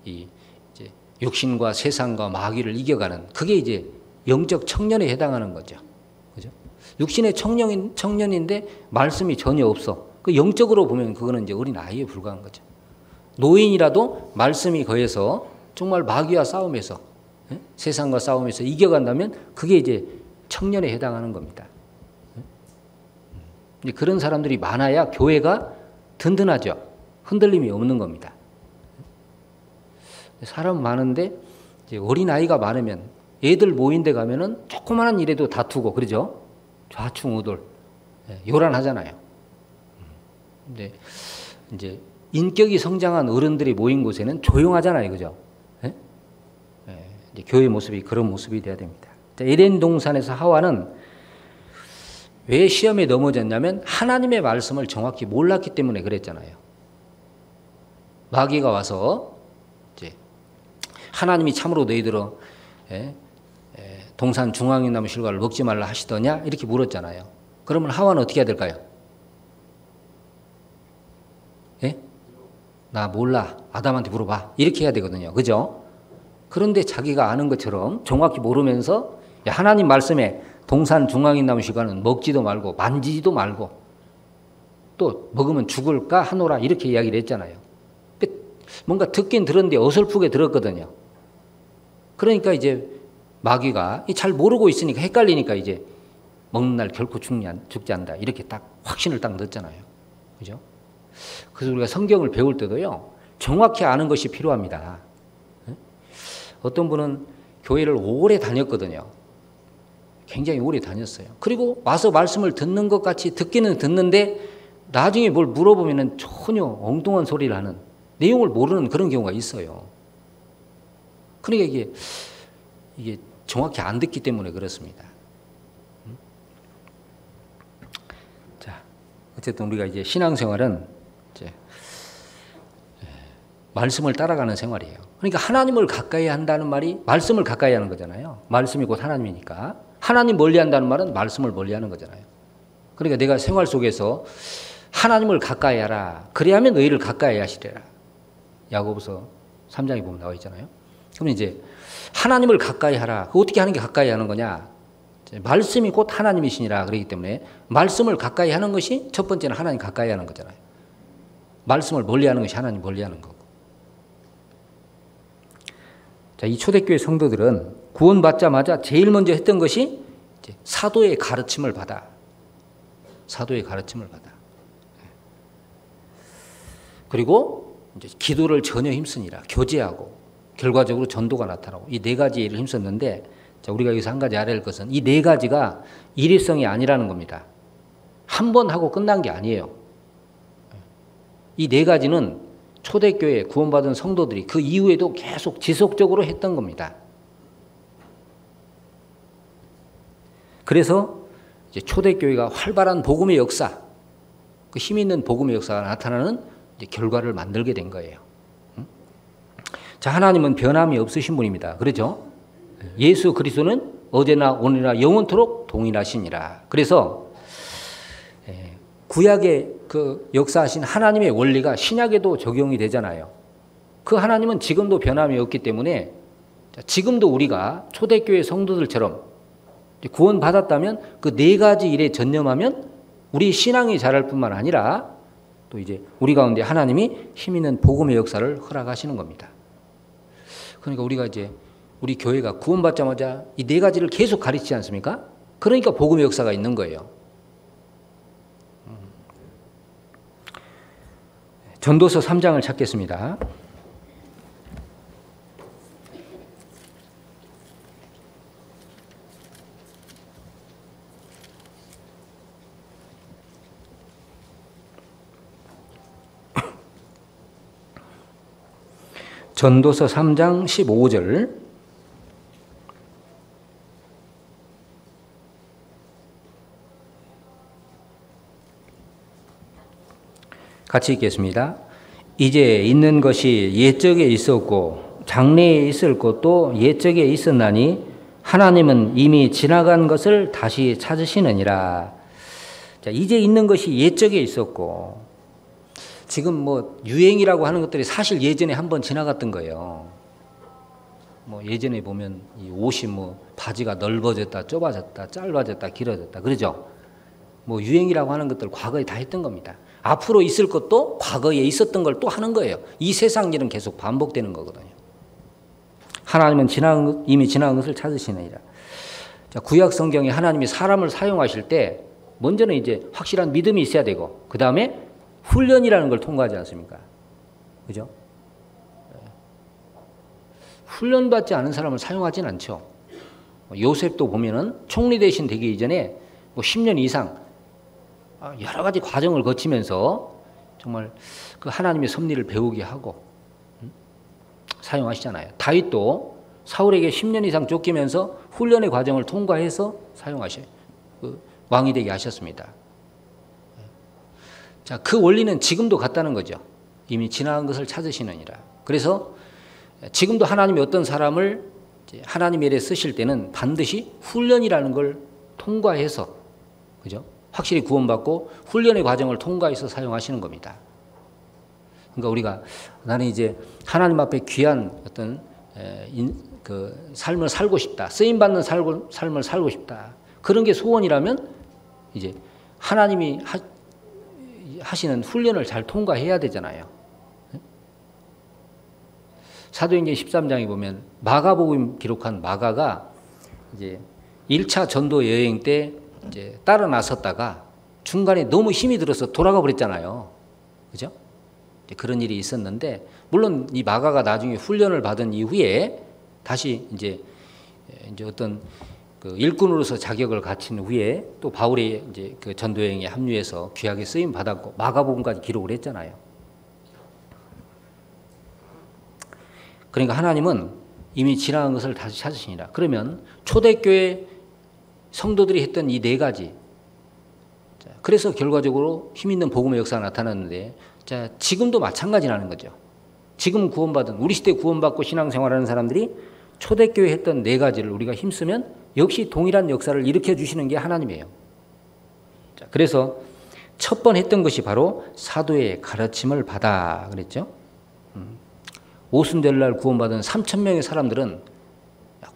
이 이제 육신과 세상과 마귀를 이겨가는 그게 이제 영적 청년에 해당하는 거죠. 그죠? 육신의 청년인데 말씀이 전혀 없어. 그 영적으로 보면 그거는 이제 어린 아이에 불과한 거죠. 노인이라도 말씀이 거해서 정말 마귀와 싸움에서 세상과 싸움에서 이겨간다면 그게 이제 청년에 해당하는 겁니다. 그런 사람들이 많아야 교회가 든든하죠. 흔들림이 없는 겁니다. 사람 많은데 이제 어린 아이가 많으면 애들 모인 데 가면은 조그마한 일에도 다투고 그러죠. 좌충우돌 요란하잖아요. 근데 이제 인격이 성장한 어른들이 모인 곳에는 조용하잖아요, 그죠? 이제 교회 모습이 그런 모습이 돼야 됩니다. 에덴 동산에서 하와는 왜 시험에 넘어졌냐면 하나님의 말씀을 정확히 몰랐기 때문에 그랬잖아요. 마귀가 와서 이제 하나님이 참으로 너희들은 동산 중앙에 나무 실과를 먹지 말라 하시더냐 이렇게 물었잖아요. 그러면 하와는 어떻게 해야 될까요? 예? 나 몰라. 아담한테 물어봐. 이렇게 해야 되거든요. 그죠? 그런데 자기가 아는 것처럼 정확히 모르면서 하나님 말씀에 동산 중앙에 나무 실과는 먹지도 말고 만지지도 말고 또 먹으면 죽을까 하노라 이렇게 이야기를 했잖아요. 뭔가 듣긴 들었는데 어설프게 들었거든요. 그러니까 이제 마귀가 잘 모르고 있으니까 헷갈리니까 이제 먹는 날 결코 죽지 않는다 이렇게 딱 확신을 딱 넣었잖아요. 그죠? 그래서 우리가 성경을 배울 때도요 정확히 아는 것이 필요합니다. 어떤 분은 교회를 오래 다녔거든요. 굉장히 오래 다녔어요. 그리고 와서 말씀을 듣는 것 같이 듣기는 듣는데 나중에 뭘 물어보면 전혀 엉뚱한 소리를 하는 내용을 모르는 그런 경우가 있어요. 그러니까 이게 정확히 안 듣기 때문에 그렇습니다. 자, 어쨌든 우리가 이제 신앙생활은 이제 말씀을 따라가는 생활이에요. 그러니까 하나님을 가까이 한다는 말이 말씀을 가까이 하는 거잖아요. 말씀이 곧 하나님이니까. 하나님 멀리한다는 말은 말씀을 멀리하는 거잖아요. 그러니까 내가 생활 속에서 하나님을 가까이 하라. 그래야면 너희를 가까이 하시리라. 야고보서 3장에 보면 나와 있잖아요. 그럼 이제 하나님을 가까이 하라. 어떻게 하는 게 가까이 하는 거냐? 말씀이 곧 하나님이시니라 그러기 때문에 말씀을 가까이 하는 것이 첫 번째는 하나님 가까이 하는 거잖아요. 말씀을 멀리하는 것이 하나님 멀리하는 거고. 자, 이 초대교회 성도들은 구원받자마자 제일 먼저 했던 것이 이제 사도의 가르침을 받아. 사도의 가르침을 받아. 그리고 이제 기도를 전혀 힘쓰니라. 교제하고 결과적으로 전도가 나타나고 이 네 가지 일을 힘썼는데 자, 우리가 여기서 한 가지 알아야 할 것은 이 네 가지가 일회성이 아니라는 겁니다. 한 번 하고 끝난 게 아니에요. 이 네 가지는 초대교회 구원받은 성도들이 그 이후에도 계속 지속적으로 했던 겁니다. 그래서 이제 초대교회가 활발한 복음의 역사, 그 힘 있는 복음의 역사가 나타나는 이제 결과를 만들게 된 거예요. 자, 하나님은 변함이 없으신 분입니다. 그렇죠? 예수 그리스도는 어제나 오늘이나 영원토록 동일하시니라. 그래서 구약에 그 역사하신 하나님의 원리가 신약에도 적용이 되잖아요. 그 하나님은 지금도 변함이 없기 때문에 지금도 우리가 초대교회 성도들처럼 구원받았다면 그 네 가지 일에 전념하면 우리 신앙이 자랄 뿐만 아니라 또 이제 우리 가운데 하나님이 힘 있는 복음의 역사를 허락하시는 겁니다. 그러니까 우리가 이제 우리 교회가 구원받자마자 이 네 가지를 계속 가르치지 않습니까? 그러니까 복음의 역사가 있는 거예요. 전도서 3장을 찾겠습니다. 전도서 3장 15절. 같이 읽겠습니다. 이제 있는 것이 옛적에 있었고 장래에 있을 것도 옛적에 있었나니 하나님은 이미 지나간 것을 다시 찾으시느니라. 자, 이제 있는 것이 옛적에 있었고, 지금 뭐 유행이라고 하는 것들이 사실 예전에 한번 지나갔던 거예요. 뭐 예전에 보면 이 옷이 뭐 바지가 넓어졌다, 좁아졌다, 짧아졌다, 길어졌다, 그러죠. 뭐 유행이라고 하는 것들 과거에 다 했던 겁니다. 앞으로 있을 것도 과거에 있었던 걸 또 하는 거예요. 이 세상 일은 계속 반복되는 거거든요. 하나님은 이미 지나간 것을 찾으시느니라. 자, 구약 성경에 하나님이 사람을 사용하실 때 먼저는 이제 확실한 믿음이 있어야 되고, 그 다음에 훈련이라는 걸 통과하지 않습니까? 그죠? 훈련받지 않은 사람을 사용하진 않죠. 요셉도 보면은 총리 대신 되기 이전에 뭐 10년 이상 여러 가지 과정을 거치면서 정말 그 하나님의 섭리를 배우게 하고 사용하시잖아요. 다윗도 사울에게 10년 이상 쫓기면서 훈련의 과정을 통과해서 사용하셔요. 그 왕이 되게 하셨습니다. 자, 그 원리는 지금도 같다는 거죠. 이미 지나간 것을 찾으시느니라. 그래서 지금도 하나님이 어떤 사람을 하나님의 일에 쓰실 때는 반드시 훈련이라는 걸 통과해서, 그죠? 확실히 구원받고 훈련의 과정을 통과해서 사용하시는 겁니다. 그러니까 우리가 나는 이제 하나님 앞에 귀한 어떤 그 삶을 살고 싶다, 쓰임받는 삶을 살고 싶다, 그런 게 소원이라면 이제 하나님이 하시는 훈련을 잘 통과해야 되잖아요. 사도행전 13장에 보면 마가복음 기록한 마가가 이제 1차 전도 여행 때 이제 따라 나섰다가 중간에 너무 힘이 들어서 돌아가 버렸잖아요. 그죠? 그런 일이 있었는데, 물론 이 마가가 나중에 훈련을 받은 이후에 다시 이제 어떤 그 일꾼으로서 자격을 갖춘 후에 또 바울의 이제 그 전도 여행에 합류해서 귀하게 쓰임 받았고 마가복음까지 기록을 했잖아요. 그러니까 하나님은 이미 지나간 것을 다시 찾으시니라. 그러면 초대교회 성도들이 했던 이 네 가지, 그래서 결과적으로 힘 있는 복음의 역사가 나타났는데, 자, 지금도 마찬가지라는 거죠. 지금 구원받은, 우리 시대 구원받고 신앙생활하는 사람들이 초대교회 했던 네 가지를 우리가 힘쓰면 역시 동일한 역사를 일으켜 주시는 게 하나님이에요. 자, 그래서 첫 번 했던 것이 바로 사도의 가르침을 받아 그랬죠. 오순절날 구원받은 3,000명의 사람들은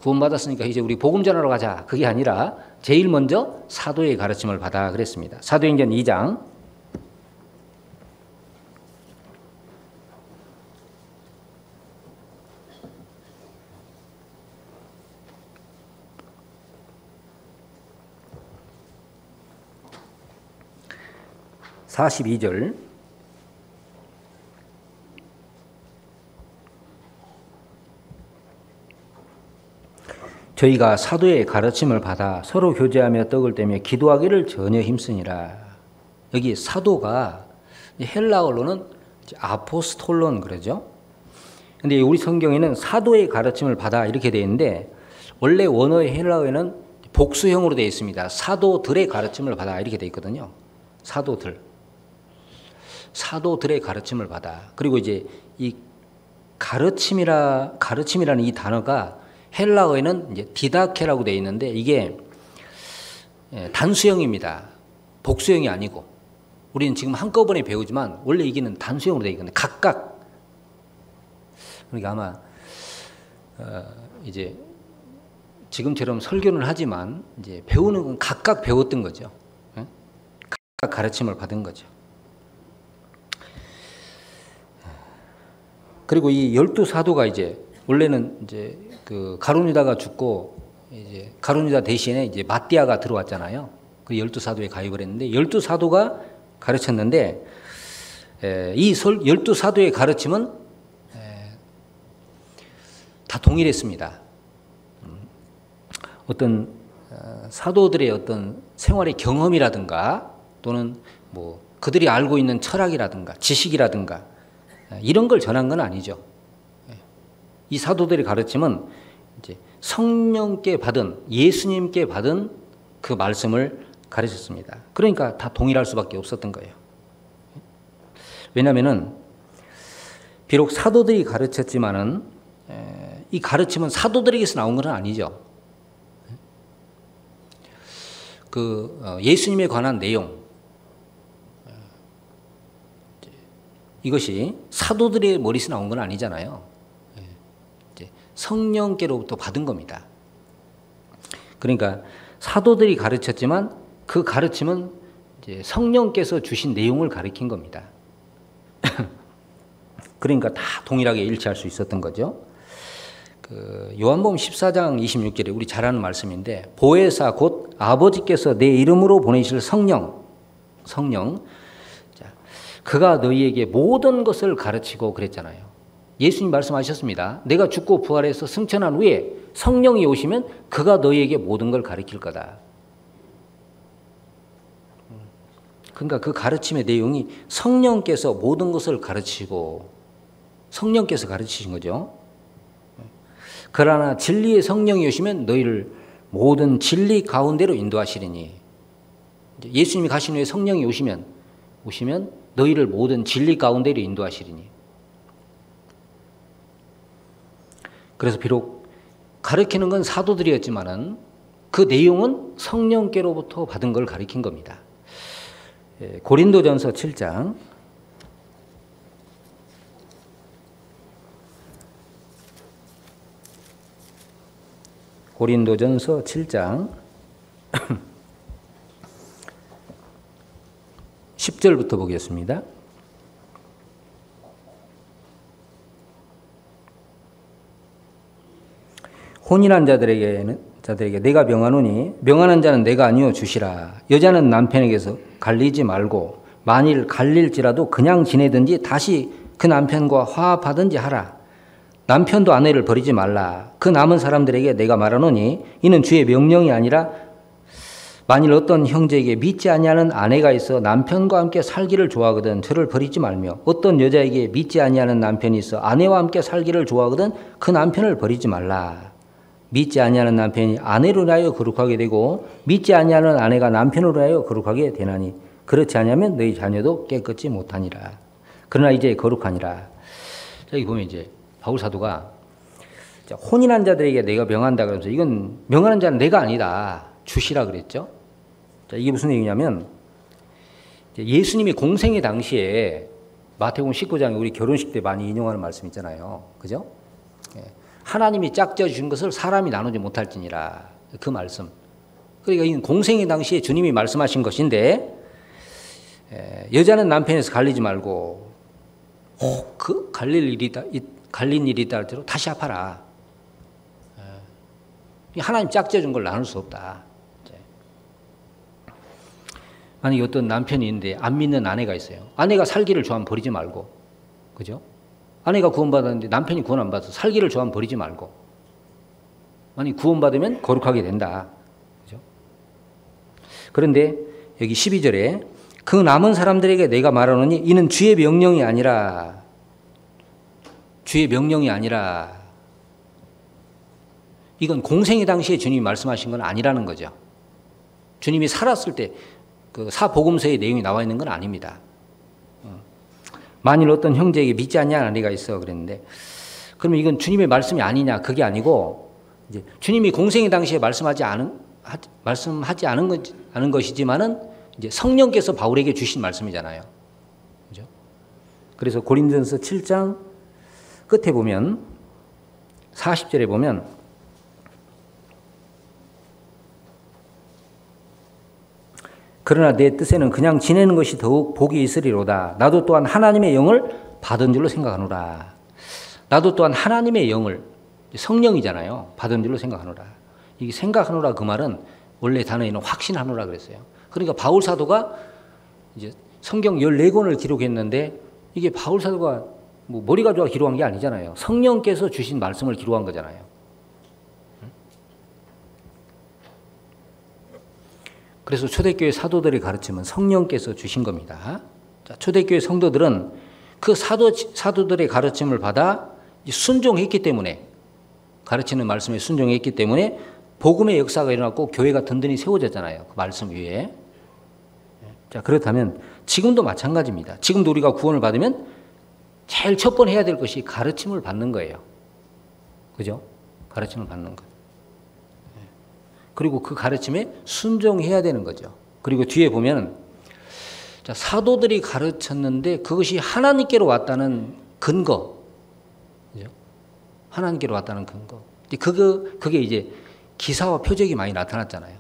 구원받았으니까 이제 우리 복음 전하러 가자, 그게 아니라 제일 먼저 사도의 가르침을 받아 그랬습니다. 사도행전 2장 42절. 저희가 사도의 가르침을 받아 서로 교제하며 떡을 떼며 기도하기를 전혀 힘쓰니라. 여기 사도가 헬라어로는 아포스톨론 그러죠. 근데 우리 성경에는 사도의 가르침을 받아 이렇게 되어 있는데, 원래 원어의 헬라어에는 복수형으로 되어 있습니다. 사도들의 가르침을 받아 이렇게 되어 있거든요. 사도들의 가르침을 받아. 그리고 이제 이 가르침이라는 이 단어가 헬라어에는 이제 디다케라고 되어 있는데, 이게 단수형입니다. 복수형이 아니고. 우리는 지금 한꺼번에 배우지만 원래 이게는 단수형으로 되어 있거든요. 각각. 그러니까 아마 이제 지금처럼 설교는 하지만 이제 배우는 건 각각 배웠던 거죠. 각각 가르침을 받은 거죠. 그리고 이 12사도가 이제 원래는 이제 그 가룟유다가 죽고 이제 가룟유다 대신에 이제 마띠아가 들어왔잖아요. 그 12사도에 가입을 했는데 12사도가 가르쳤는데 이 12사도의 가르침은 다 동일했습니다. 어떤 사도들의 어떤 생활의 경험이라든가 또는 뭐 그들이 알고 있는 철학이라든가 지식이라든가 이런 걸 전한 건 아니죠. 이 사도들의 가르침은 이제 성령께 받은 예수님께 받은 그 말씀을 가르쳤습니다. 그러니까 다 동일할 수밖에 없었던 거예요. 왜냐하면은 비록 사도들이 가르쳤지만은 이 가르침은 사도들에게서 나온 건 아니죠. 그 예수님에 관한 내용 이것이 사도들의 머리에서 나온 건 아니잖아요. 성령께로부터 받은 겁니다. 그러니까 사도들이 가르쳤지만 그 가르침은 이제 성령께서 주신 내용을 가르친 겁니다. 그러니까 다 동일하게 일치할 수 있었던 거죠. 그 요한복음 14장 26절에 우리 잘 아는 말씀인데 보혜사 곧 아버지께서 내 이름으로 보내실 성령 자, 그가 너희에게 모든 것을 가르치고 그랬잖아요. 예수님 말씀하셨습니다. 내가 죽고 부활해서 승천한 후에 성령이 오시면 그가 너희에게 모든 걸 가르칠 거다. 그러니까 그 가르침의 내용이 성령께서 모든 것을 가르치고 성령께서 가르치신 거죠. 그러나 진리의 성령이 오시면 너희를 모든 진리 가운데로 인도하시리니 예수님이 가신 후에 성령이 오시면 너희를 모든 진리 가운데로 인도하시리니 그래서 비록 가르치는 건 사도들이었지만은 그 내용은 성령께로부터 받은 걸 가르친 겁니다. 고린도전서 7장 고린도전서 7장 10절부터 보겠습니다. 혼인한 자들에게 내가 명하노니 명하는 자는 내가 아니요 주시라. 여자는 남편에게서 갈리지 말고 만일 갈릴지라도 그냥 지내든지 다시 그 남편과 화합하든지 하라. 남편도 아내를 버리지 말라. 그 남은 사람들에게 내가 말하노니 이는 주의 명령이 아니라 만일 어떤 형제에게 믿지 아니하는 아내가 있어 남편과 함께 살기를 좋아하거든 저를 버리지 말며 어떤 여자에게 믿지 아니하는 남편이 있어 아내와 함께 살기를 좋아하거든 그 남편을 버리지 말라. 믿지 아니하는 남편이 아내로 인하여 거룩하게 되고 믿지 아니하는 아내가 남편으로 인하여 거룩하게 되나니 그렇지 않으면 너희 자녀도 깨끗이 못하니라. 그러나 이제 거룩하니라. 여기 보면 이제 바울 사도가 혼인한 자들에게 내가 명한다 그러면서 이건 명하는 자는 내가 아니다. 주시라 그랬죠. 자, 이게 무슨 얘기냐면 예수님이 공생의 당시에 마태복음 19장에 우리 결혼식 때 많이 인용하는 말씀 있잖아요. 그죠? 하나님이 짝지어 주신 것을 사람이 나누지 못할지니라. 그 말씀. 그러니까 이건 공생의 당시에 주님이 말씀하신 것인데 여자는 남편에서 갈리지 말고 그 갈린 일이 있다 할지라도 다시 합하라. 하나님 짝지어 준 걸 나눌 수 없다. 만약에 어떤 남편이 있는데 안 믿는 아내가 있어요. 아내가 살기를 좋아하면 버리지 말고. 그죠? 아내가 구원받았는데 남편이 구원 안 받아서 살기를 좋아하면 버리지 말고. 만약에 구원받으면 거룩하게 된다. 그죠? 그런데 여기 12절에 그 남은 사람들에게 내가 말하노니 이는 주의 명령이 아니라 이건 공생의 당시에 주님이 말씀하신 건 아니라는 거죠. 주님이 살았을 때 그 사복음서의 내용이 나와 있는 건 아닙니다. 만일 어떤 형제에게 믿지 않냐는 아내가 있어 그랬는데 그러면 이건 주님의 말씀이 아니냐 그게 아니고 이제 주님이 공생의 당시에 말씀하지 않은 것이지만은 이제 성령께서 바울에게 주신 말씀이잖아요. 그죠? 그래서 고린도전서 7장 끝에 보면 40절에 보면 그러나 내 뜻에는 그냥 지내는 것이 더욱 복이 있으리로다. 나도 또한 하나님의 영을 받은 줄로 생각하노라. 나도 또한 하나님의 영을, 성령이잖아요. 받은 줄로 생각하노라. 이게 생각하노라 그 말은 원래 단어에는 확신하노라 그랬어요. 그러니까 바울 사도가 이제 성경 14권을 기록했는데 이게 바울 사도가 뭐 머리가 좋아 기록한 게 아니잖아요. 성령께서 주신 말씀을 기록한 거잖아요. 그래서 초대교회 사도들의 가르침은 성령께서 주신 겁니다. 자, 초대교회 성도들은 그 사도들의 가르침을 받아 순종했기 때문에, 가르치는 말씀에 순종했기 때문에 복음의 역사가 일어났고 교회가 든든히 세워졌잖아요. 그 말씀 위에. 자, 그렇다면 지금도 마찬가지입니다. 지금도 우리가 구원을 받으면 제일 첫 번 해야 될 것이 가르침을 받는 거예요. 그죠? 가르침을 받는 것. 그리고 그 가르침에 순종해야 되는 거죠. 그리고 뒤에 보면 자, 사도들이 가르쳤는데 그것이 하나님께로 왔다는 근거. 그죠? 하나님께로 왔다는 근거. 그게 이제 기사와 표적이 많이 나타났잖아요.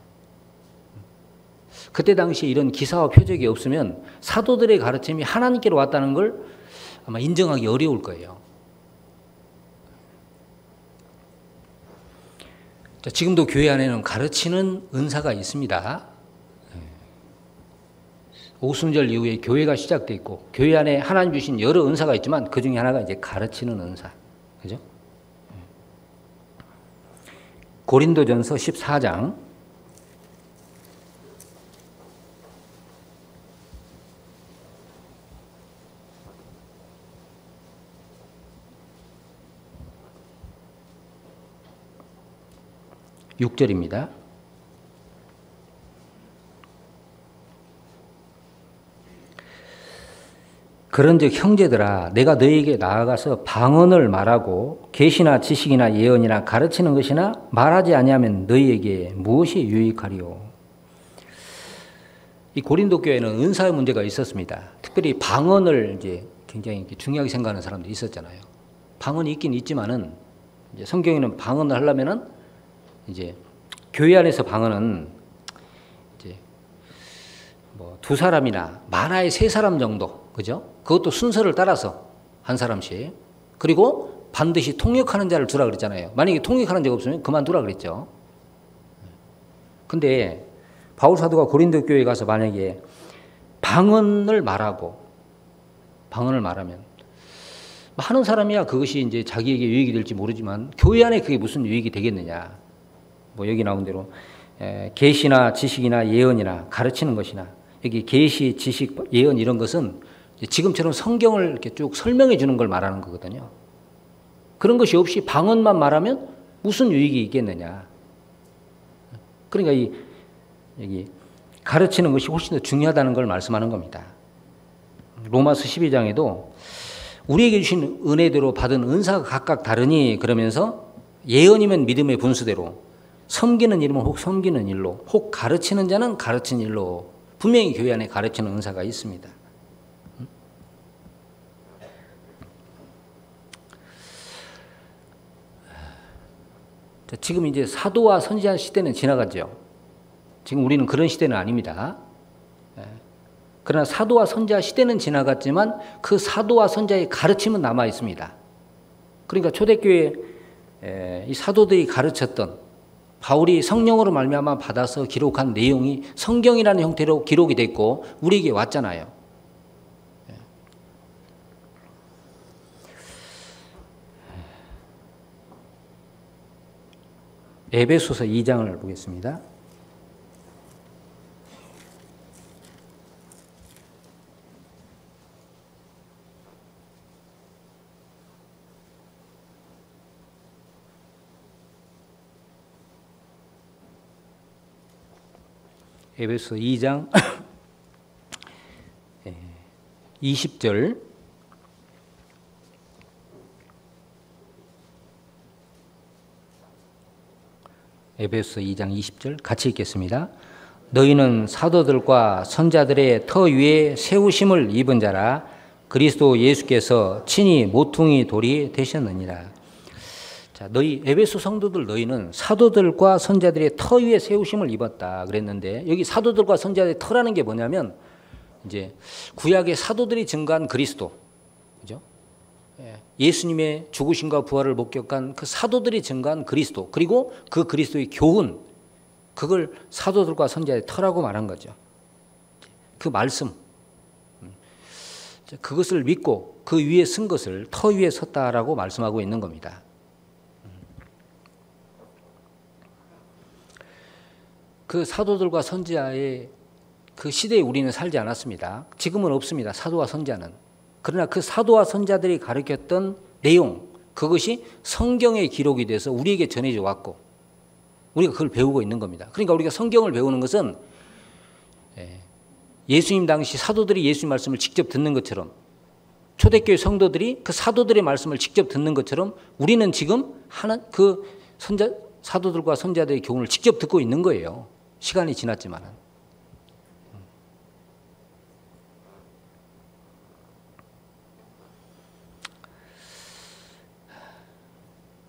그때 당시에 이런 기사와 표적이 없으면 사도들의 가르침이 하나님께로 왔다는 걸 아마 인정하기 어려울 거예요. 자, 지금도 교회 안에는 가르치는 은사가 있습니다. 오순절 이후에 교회가 시작돼 있고 교회 안에 하나님 주신 여러 은사가 있지만 그 중에 하나가 이제 가르치는 은사. 그죠? 고린도전서 14장 6절입니다. 그런즉 형제들아 내가 너희에게 나아가서 방언을 말하고 계시나 지식이나 예언이나 가르치는 것이나 말하지 아니하면 너희에게 무엇이 유익하리요. 이 고린도 교회는 은사의 문제가 있었습니다. 특별히 방언을 이제 굉장히 중요하게 생각하는 사람들이 있었잖아요. 방언이 있긴 있지만은 이제 성경에는 방언을 하려면은 이제 교회 안에서 방언은 이제 뭐 2사람이나 많아야 3사람 정도, 그죠? 그것도 순서를 따라서 한 사람씩. 그리고 반드시 통역하는 자를 두라 그랬잖아요. 만약에 통역하는 자가 없으면 그만두라 그랬죠. 근데 바울 사도가 고린도 교회에 가서 만약에 방언을 말하면 하는 사람이야 그것이 이제 자기에게 유익이 될지 모르지만 교회 안에 그게 무슨 유익이 되겠느냐. 뭐 여기 나온 대로 계시나 지식이나 예언이나 가르치는 것이나, 여기 계시, 지식, 예언 이런 것은 지금처럼 성경을 이렇게 쭉 설명해 주는 걸 말하는 거거든요. 그런 것이 없이 방언만 말하면 무슨 유익이 있겠느냐. 그러니까 여기 가르치는 것이 훨씬 더 중요하다는 걸 말씀하는 겁니다. 로마서 12장에도 우리에게 주신 은혜대로 받은 은사가 각각 다르니 그러면서 예언이면 믿음의 분수대로, 섬기는 일이면 혹 섬기는 일로, 혹 가르치는 자는 가르치는 일로, 분명히 교회 안에 가르치는 은사가 있습니다. 자, 지금 이제 사도와 선지자 시대는 지나갔죠. 지금 우리는 그런 시대는 아닙니다. 그러나 사도와 선지자 시대는 지나갔지만 그 사도와 선지자의 가르침은 남아 있습니다. 그러니까 초대교회 이 사도들이 가르쳤던, 바울이 성령으로 말미암아 받아서 기록한 내용이 성경이라는 형태로 기록이 됐고 우리에게 왔잖아요. 에베소서 2장을 보겠습니다. 에베소 2장 20절 에베소 2장 20절 같이 읽겠습니다. 너희는 사도들과 선자들의 터 위에 세우심을 입은 자라. 그리스도 예수께서 친히 모퉁이 돌이 되셨느니라. 자, 너희 에베소 성도들 너희는 사도들과 선자들의 터 위에 세우심을 입었다 그랬는데, 여기 사도들과 선자들의 터라는 게 뭐냐면 이제 구약의 사도들이 증거한 그리스도, 그죠? 예수님의 죽으심과 부활을 목격한 그 사도들이 증거한 그리스도, 그리고 그 그리스도의 교훈, 그걸 사도들과 선자의 터라고 말한 거죠. 그 말씀, 그것을 믿고 그 위에 쓴 것을 터 위에 섰다라고 말씀하고 있는 겁니다. 그 사도들과 선지자의 그 시대에 우리는 살지 않았습니다. 지금은 없습니다. 사도와 선자는. 그러나 그 사도와 선자들이 가르쳤던 내용, 그것이 성경에 기록이 돼서 우리에게 전해져 왔고 우리가 그걸 배우고 있는 겁니다. 그러니까 우리가 성경을 배우는 것은 예수님 당시 사도들이 예수님 말씀을 직접 듣는 것처럼, 초대교회 성도들이 그 사도들의 말씀을 직접 듣는 것처럼 우리는 지금 그 사도들과 선자들의 교훈을 직접 듣고 있는 거예요. 시간이 지났지만은.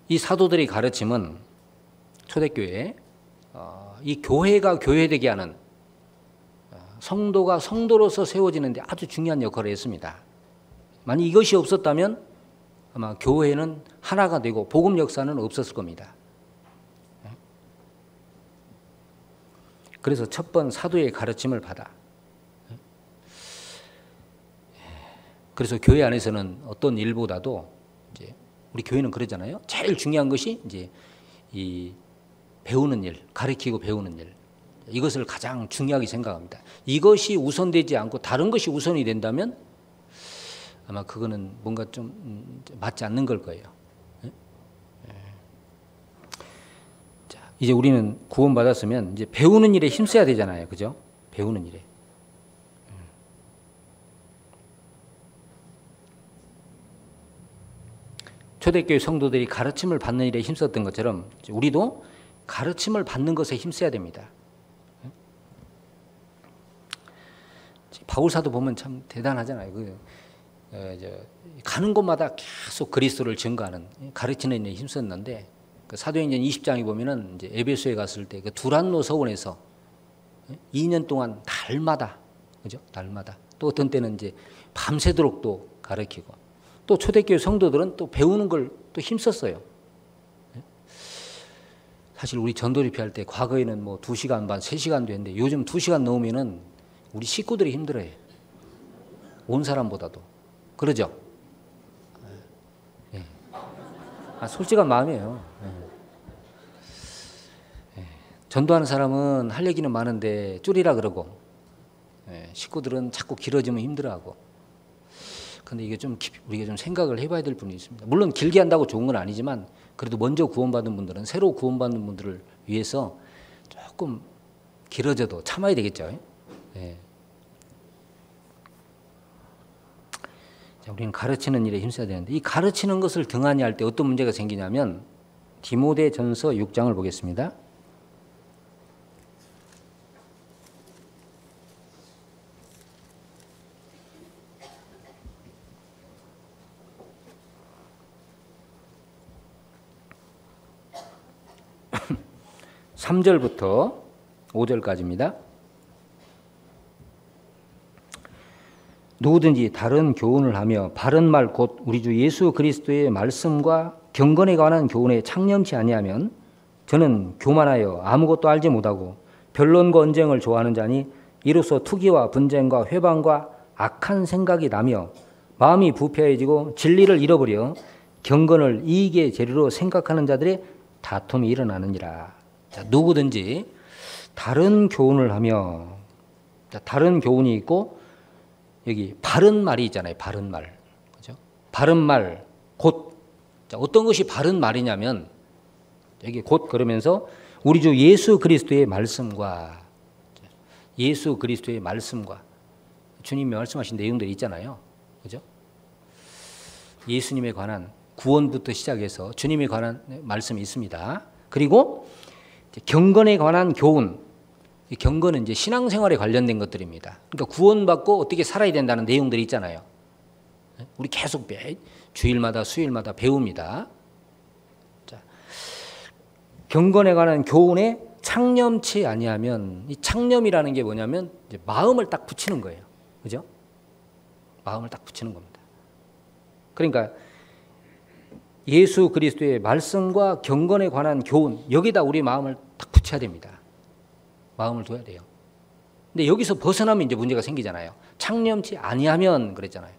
이 사도들의 가르침은 초대교회에 이 교회가 교회되게 하는, 성도가 성도로서 세워지는 데 아주 중요한 역할을 했습니다. 만약 이것이 없었다면 아마 교회는 하나가 되고 복음 역사는 없었을 겁니다. 그래서 첫 번 사도의 가르침을 받아. 그래서 교회 안에서는 어떤 일보다도 이제 우리 교회는 그러잖아요. 제일 중요한 것이 이제 이 배우는 일, 가르치고 배우는 일, 이것을 가장 중요하게 생각합니다. 이것이 우선되지 않고 다른 것이 우선이 된다면 아마 그거는 뭔가 좀 맞지 않는 걸 거예요. 자, 이제 우리는 구원받았으면 이제 배우는 일에 힘써야 되잖아요. 그죠? 배우는 일에. 초대교회 성도들이 가르침을 받는 일에 힘썼던 것처럼 우리도 가르침을 받는 것에 힘써야 됩니다. 바울사도 보면 참 대단하잖아요. 가는 곳마다 계속 그리스도를 증거하는, 가르치는 일에 힘썼는데, 그 사도행전 20장에 보면은 이제 에베소에 갔을 때 그 두란노 서원에서 2년 동안 달마다, 그죠? 달마다. 또 어떤 때는 이제 밤새도록 또 가르치고, 또 초대교회 성도들은 또 배우는 걸 또 힘썼어요. 사실 우리 전도집회 할 때 과거에는 뭐 2시간 반, 3시간도 했는데 요즘 2시간 넘으면은 우리 식구들이 힘들어요. 온 사람보다도. 그러죠? 네. 솔직한 마음이에요. 네. 전도하는 사람은 할 얘기는 많은데 줄이라 그러고, 식구들은 자꾸 길어지면 힘들어하고. 근데 이게 좀 우리가 좀 생각을 해봐야 될 부분이 있습니다. 물론 길게 한다고 좋은 건 아니지만 그래도 먼저 구원받은 분들은 새로 구원받는 분들을 위해서 조금 길어져도 참아야 되겠죠. 네. 자, 우리는 가르치는 일에 힘써야 되는데, 이 가르치는 것을 등한히 할 때 어떤 문제가 생기냐면 디모데전서 6장을 보겠습니다. (3절부터) (5절까지입니다) 누구든지 다른 교훈을 하며 바른 말 곧 우리 주 예수 그리스도의 말씀과 경건에 관한 교훈에 창념치 아니하면 저는 교만하여 아무것도 알지 못하고 변론과 언쟁을 좋아하는 자니 이로써 투기와 분쟁과 회방과 악한 생각이 나며 마음이 부패해지고 진리를 잃어버려 경건을 이익의 재료로 생각하는 자들의 다툼이 일어나느니라. 자, 누구든지 다른 교훈을 하며, 자, 다른 교훈이 있고 여기 바른 말이 있잖아요. 바른 말, 그죠? 바른 말 곧, 자, 어떤 것이 바른 말이냐면 여기 곧 그러면서 우리 주 예수 그리스도의 말씀과, 예수 그리스도의 말씀과 주님이 말씀하신 내용들이 있잖아요. 그죠? 예수님에 관한 구원부터 시작해서 주님에 관한 말씀이 있습니다. 그리고 경건에 관한 교훈, 이 경건은 이제 신앙생활에 관련된 것들입니다. 그러니까 구원받고 어떻게 살아야 된다는 내용들이 있잖아요. 우리 계속 매 주일마다 수요일마다 배웁니다. 자, 경건에 관한 교훈에 창념치 아니하면, 이 창념이라는 게 뭐냐면 이제 마음을 딱 붙이는 거예요. 그죠? 마음을 딱 붙이는 겁니다. 그러니까 예수 그리스도의 말씀과 경건에 관한 교훈, 여기다 우리 마음을 딱 붙여야 됩니다. 마음을 둬야 돼요. 근데 여기서 벗어나면 이제 문제가 생기잖아요. 창념치 아니하면 그랬잖아요.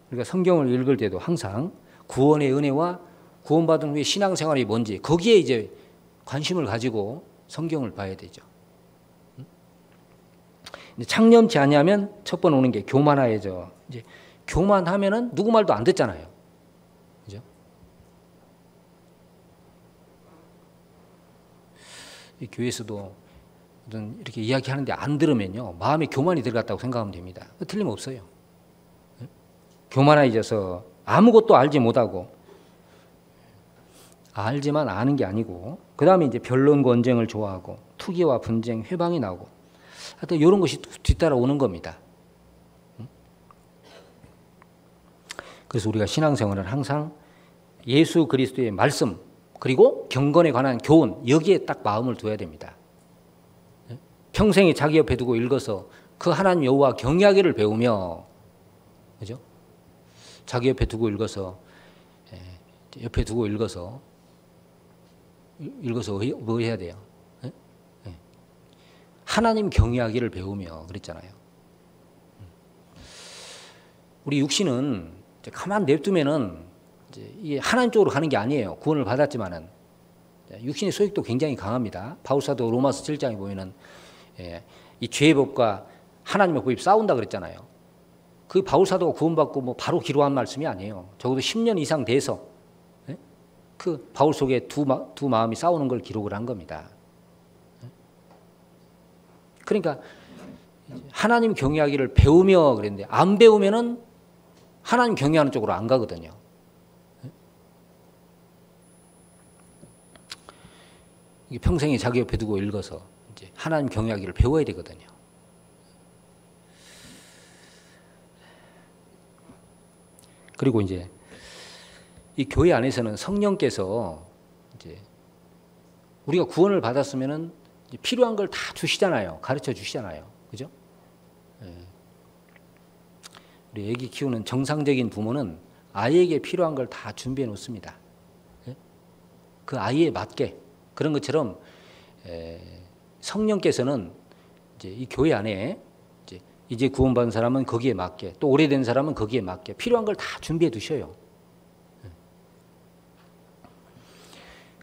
그러니까 성경을 읽을 때도 항상 구원의 은혜와 구원받은 후에 신앙생활이 뭔지 거기에 이제 관심을 가지고 성경을 봐야 되죠. 창념치 아니하면 첫 번 오는 게 교만하여져. 이제 교만하면은 누구 말도 안 듣잖아요. 그죠? 이 교회에서도 어떤 이렇게 이야기하는데 안 들으면요, 마음에 교만이 들어갔다고 생각하면 됩니다. 틀림없어요. 교만해져서 아무것도 알지 못하고, 알지만 아는 게 아니고, 그 다음에 이제 변론 권쟁을 좋아하고 투기와 분쟁, 회방이 나오고, 하여튼 이런 것이 뒤따라 오는 겁니다. 그래서 우리가 신앙생활은 항상 예수 그리스도의 말씀 그리고 경건에 관한 교훈, 여기에 딱 마음을 둬야 됩니다. 평생에 자기 옆에 두고 읽어서 그 하나님 여호와 경외하기를 배우며, 그죠? 자기 옆에 두고 읽어서 뭐 해야 돼요? 하나님 경외하기를 배우며 그랬잖아요. 우리 육신은 가만 냅두면은 이게 하나님 쪽으로 가는 게 아니에요. 구원을 받았지만은 육신의 소욕도 굉장히 강합니다. 바울사도 로마서 7장에 보면은 이 죄의 법과 하나님의 법이 싸운다 그랬잖아요. 그 바울사도가 구원받고 뭐 바로 기록한 말씀이 아니에요. 적어도 10년 이상 돼서 그 바울 속에 두 마음이 싸우는 걸 기록을 한 겁니다. 그러니까 하나님 경외하기를 배우며 그랬는데, 안 배우면은 하나님 경외하는 쪽으로 안 가거든요. 이게 평생에 자기 옆에 두고 읽어서 이제 하나님 경외하기를 배워야 되거든요. 그리고 이제 이 교회 안에서는 성령께서 이제 우리가 구원을 받았으면은 필요한 걸 다 주시잖아요. 가르쳐 주시잖아요. 그죠? 우리 애기 키우는 정상적인 부모는 아이에게 필요한 걸 다 준비해 놓습니다. 그 아이에 맞게. 그런 것처럼 성령께서는 이제 이 교회 안에 이제 구원받은 사람은 거기에 맞게, 또 오래된 사람은 거기에 맞게 필요한 걸 다 준비해 두셔요.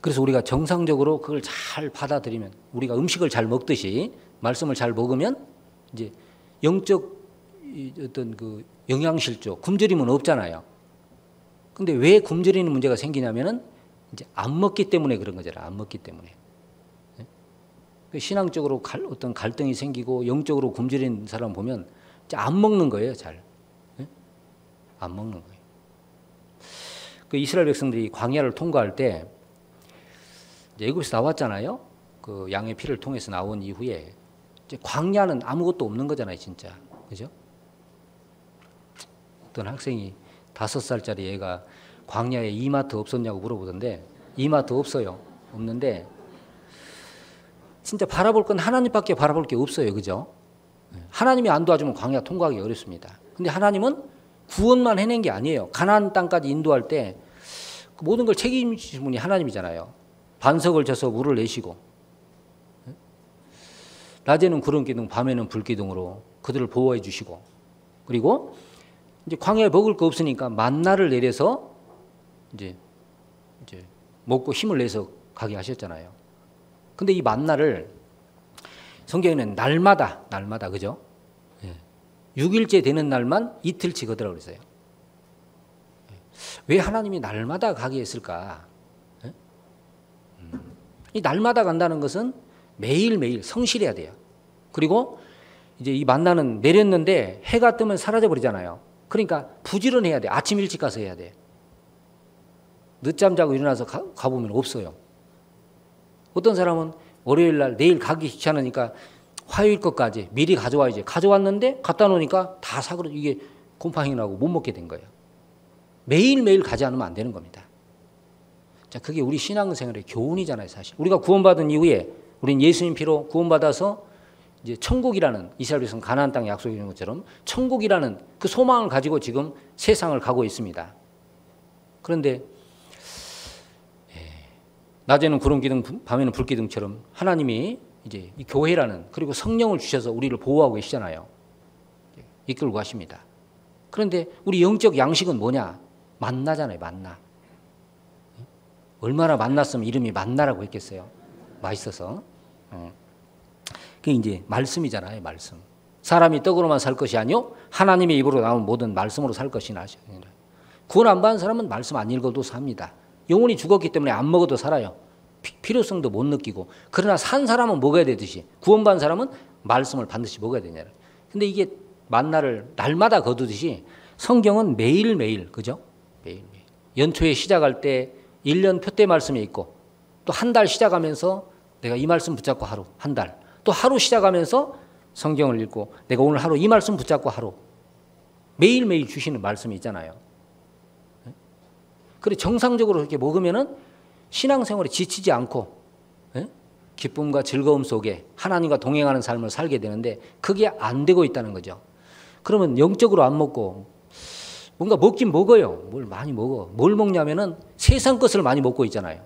그래서 우리가 정상적으로 그걸 잘 받아들이면, 우리가 음식을 잘 먹듯이 말씀을 잘 먹으면 이제 영적 어떤 그 영양실조, 굶주림은 없잖아요. 근데 왜 굶주리는 문제가 생기냐면은 이제 안 먹기 때문에 그런 거잖아요. 안 먹기 때문에. 신앙적으로 어떤 갈등이 생기고 영적으로 굶주리는 사람 보면 이제 안 먹는 거예요, 잘. 안 먹는 거예요. 그 이스라엘 백성들이 광야를 통과할 때 애굽에서 나왔잖아요. 그 양의 피를 통해서 나온 이후에 이제 광야는 아무것도 없는 거잖아요, 진짜. 그죠? 어떤 학생이 5살짜리 애가 광야에 이마트 없었냐고 물어보던데, 이마트 없어요. 없는데 진짜 바라볼 건 하나님밖에 바라볼 게 없어요. 그죠? 하나님이 안 도와주면 광야 통과하기 어렵습니다. 근데 하나님은 구원만 해낸 게 아니에요. 가나안 땅까지 인도할 때 모든 걸 책임지신 분이 하나님이잖아요. 반석을 쳐서 물을 내시고, 낮에는 구름 기둥, 밤에는 불 기둥으로 그들을 보호해 주시고, 그리고 이제 광야에 먹을 거 없으니까 만나를 내려서 이제 먹고 힘을 내서 가게 하셨잖아요. 근데 이 만나를 성경에는 날마다 그죠? 6일째 되는 날만 이틀치 거더라고 그랬어요. 왜 하나님이 날마다 가게 했을까? 이 날마다 간다는 것은 매일매일 성실해야 돼요. 그리고 이제 이 만나는 내렸는데 해가 뜨면 사라져 버리잖아요. 그러니까 부지런해야 돼. 아침 일찍 가서 해야 돼. 늦잠 자고 일어나서 가보면 없어요. 어떤 사람은 월요일 날 내일 가기 귀찮으니까 화요일 것까지 미리 가져와야지. 가져왔는데 갖다 놓으니까 다 사그러 이게 곰팡이 나고 못 먹게 된 거예요. 매일매일 가지 않으면 안 되는 겁니다. 자, 그게 우리 신앙생활의 교훈이잖아요, 사실. 우리가 구원받은 이후에 우린 예수님 피로 구원받아서 이제 천국이라는 이스라엘 백성 가나안 땅 약속이 있는 것처럼 천국이라는 그 소망을 가지고 지금 세상을 가고 있습니다. 그런데 낮에는 구름 기둥, 밤에는 불 기둥처럼 하나님이 이제 이 교회라는 그리고 성령을 주셔서 우리를 보호하고 계시잖아요. 이끌고 가십니다. 그런데 우리 영적 양식은 뭐냐? 만나잖아요, 만나. 얼마나 만났으면 이름이 만나라고 했겠어요. 맛있어서. 그게 이제 말씀이잖아요, 말씀. 사람이 떡으로만 살 것이 아니요 하나님의 입으로 나온 모든 말씀으로 살 것이나 하시니라. 구원 안 받은 사람은 말씀 안 읽어도 삽니다. 영혼이 죽었기 때문에 안 먹어도 살아요. 필요성도 못 느끼고. 그러나 산 사람은 먹어야 되듯이 구원받은 사람은 말씀을 반드시 먹어야 되냐. 근데 이게 만나를 날마다 거두듯이 성경은 매일매일, 그죠? 매일매일. 연초에 시작할 때 1년 표대 말씀이 있고 또 한 달 시작하면서 내가 이 말씀 붙잡고 하루, 한 달. 또 하루 시작하면서 성경을 읽고 내가 오늘 하루 이 말씀 붙잡고 하루. 매일매일 주시는 말씀이 있잖아요. 그래 정상적으로 이렇게 먹으면은 신앙생활에 지치지 않고 기쁨과 즐거움 속에 하나님과 동행하는 삶을 살게 되는데 그게 안 되고 있다는 거죠. 그러면 영적으로 안 먹고 뭔가 먹긴 먹어요. 뭘 많이 먹어. 뭘 먹냐면은 세상 것을 많이 먹고 있잖아요.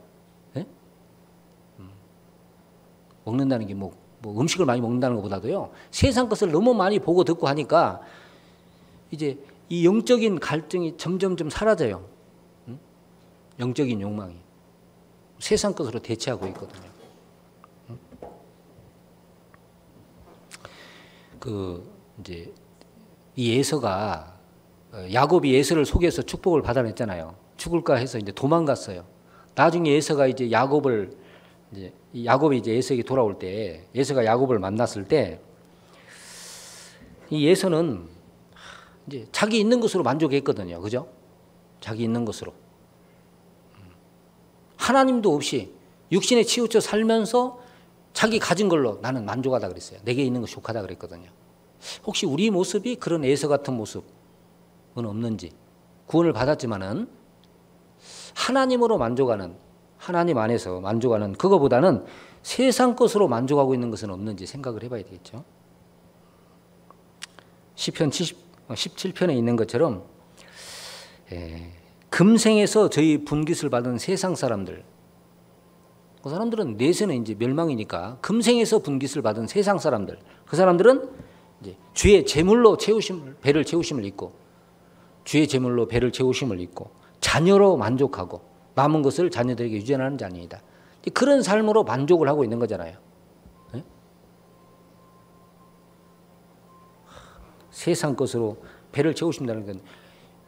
먹는다는 게 뭐 음식을 많이 먹는다는 것보다도요. 세상 것을 너무 많이 보고 듣고 하니까 이제 이 영적인 갈등이 점점점 사라져요. 영적인 욕망이 세상 것으로 대체하고 있거든요. 그 이제 이 에서가 야곱이 에서를 속여서 축복을 받아냈잖아요. 죽을까 해서 이제 도망갔어요. 나중에 에서가 이제 야곱이 이제 에서에게 돌아올 때 에서가 야곱을 만났을 때 이 에서는 이제 자기 있는 것으로 만족했거든요. 그죠? 자기 있는 것으로. 하나님도 없이 육신에 치우쳐 살면서 자기 가진 걸로 나는 만족하다 그랬어요. 내게 있는 것이 족하다 그랬거든요. 혹시 우리 모습이 그런 에서 같은 모습은 없는지. 구원을 받았지만은 하나님으로 만족하는, 하나님 안에서 만족하는 그거보다는 세상 것으로 만족하고 있는 것은 없는지 생각을 해봐야 되겠죠. 시편 17편에 있는 것처럼 금생에서 저희 분깃을 받은 세상 사람들, 그 사람들은 내세는 이제 멸망이니까 금생에서 분깃을 받은 세상 사람들, 그 사람들은 이제 주의 제물로 배를 채우심을 잊고, 주의 제물로 배를 채우심을 잊고 자녀로 만족하고 남은 것을 자녀들에게 유전하는 자녀이다. 그런 삶으로 만족을 하고 있는 거잖아요. 네? 세상 것으로 배를 채우신다는 건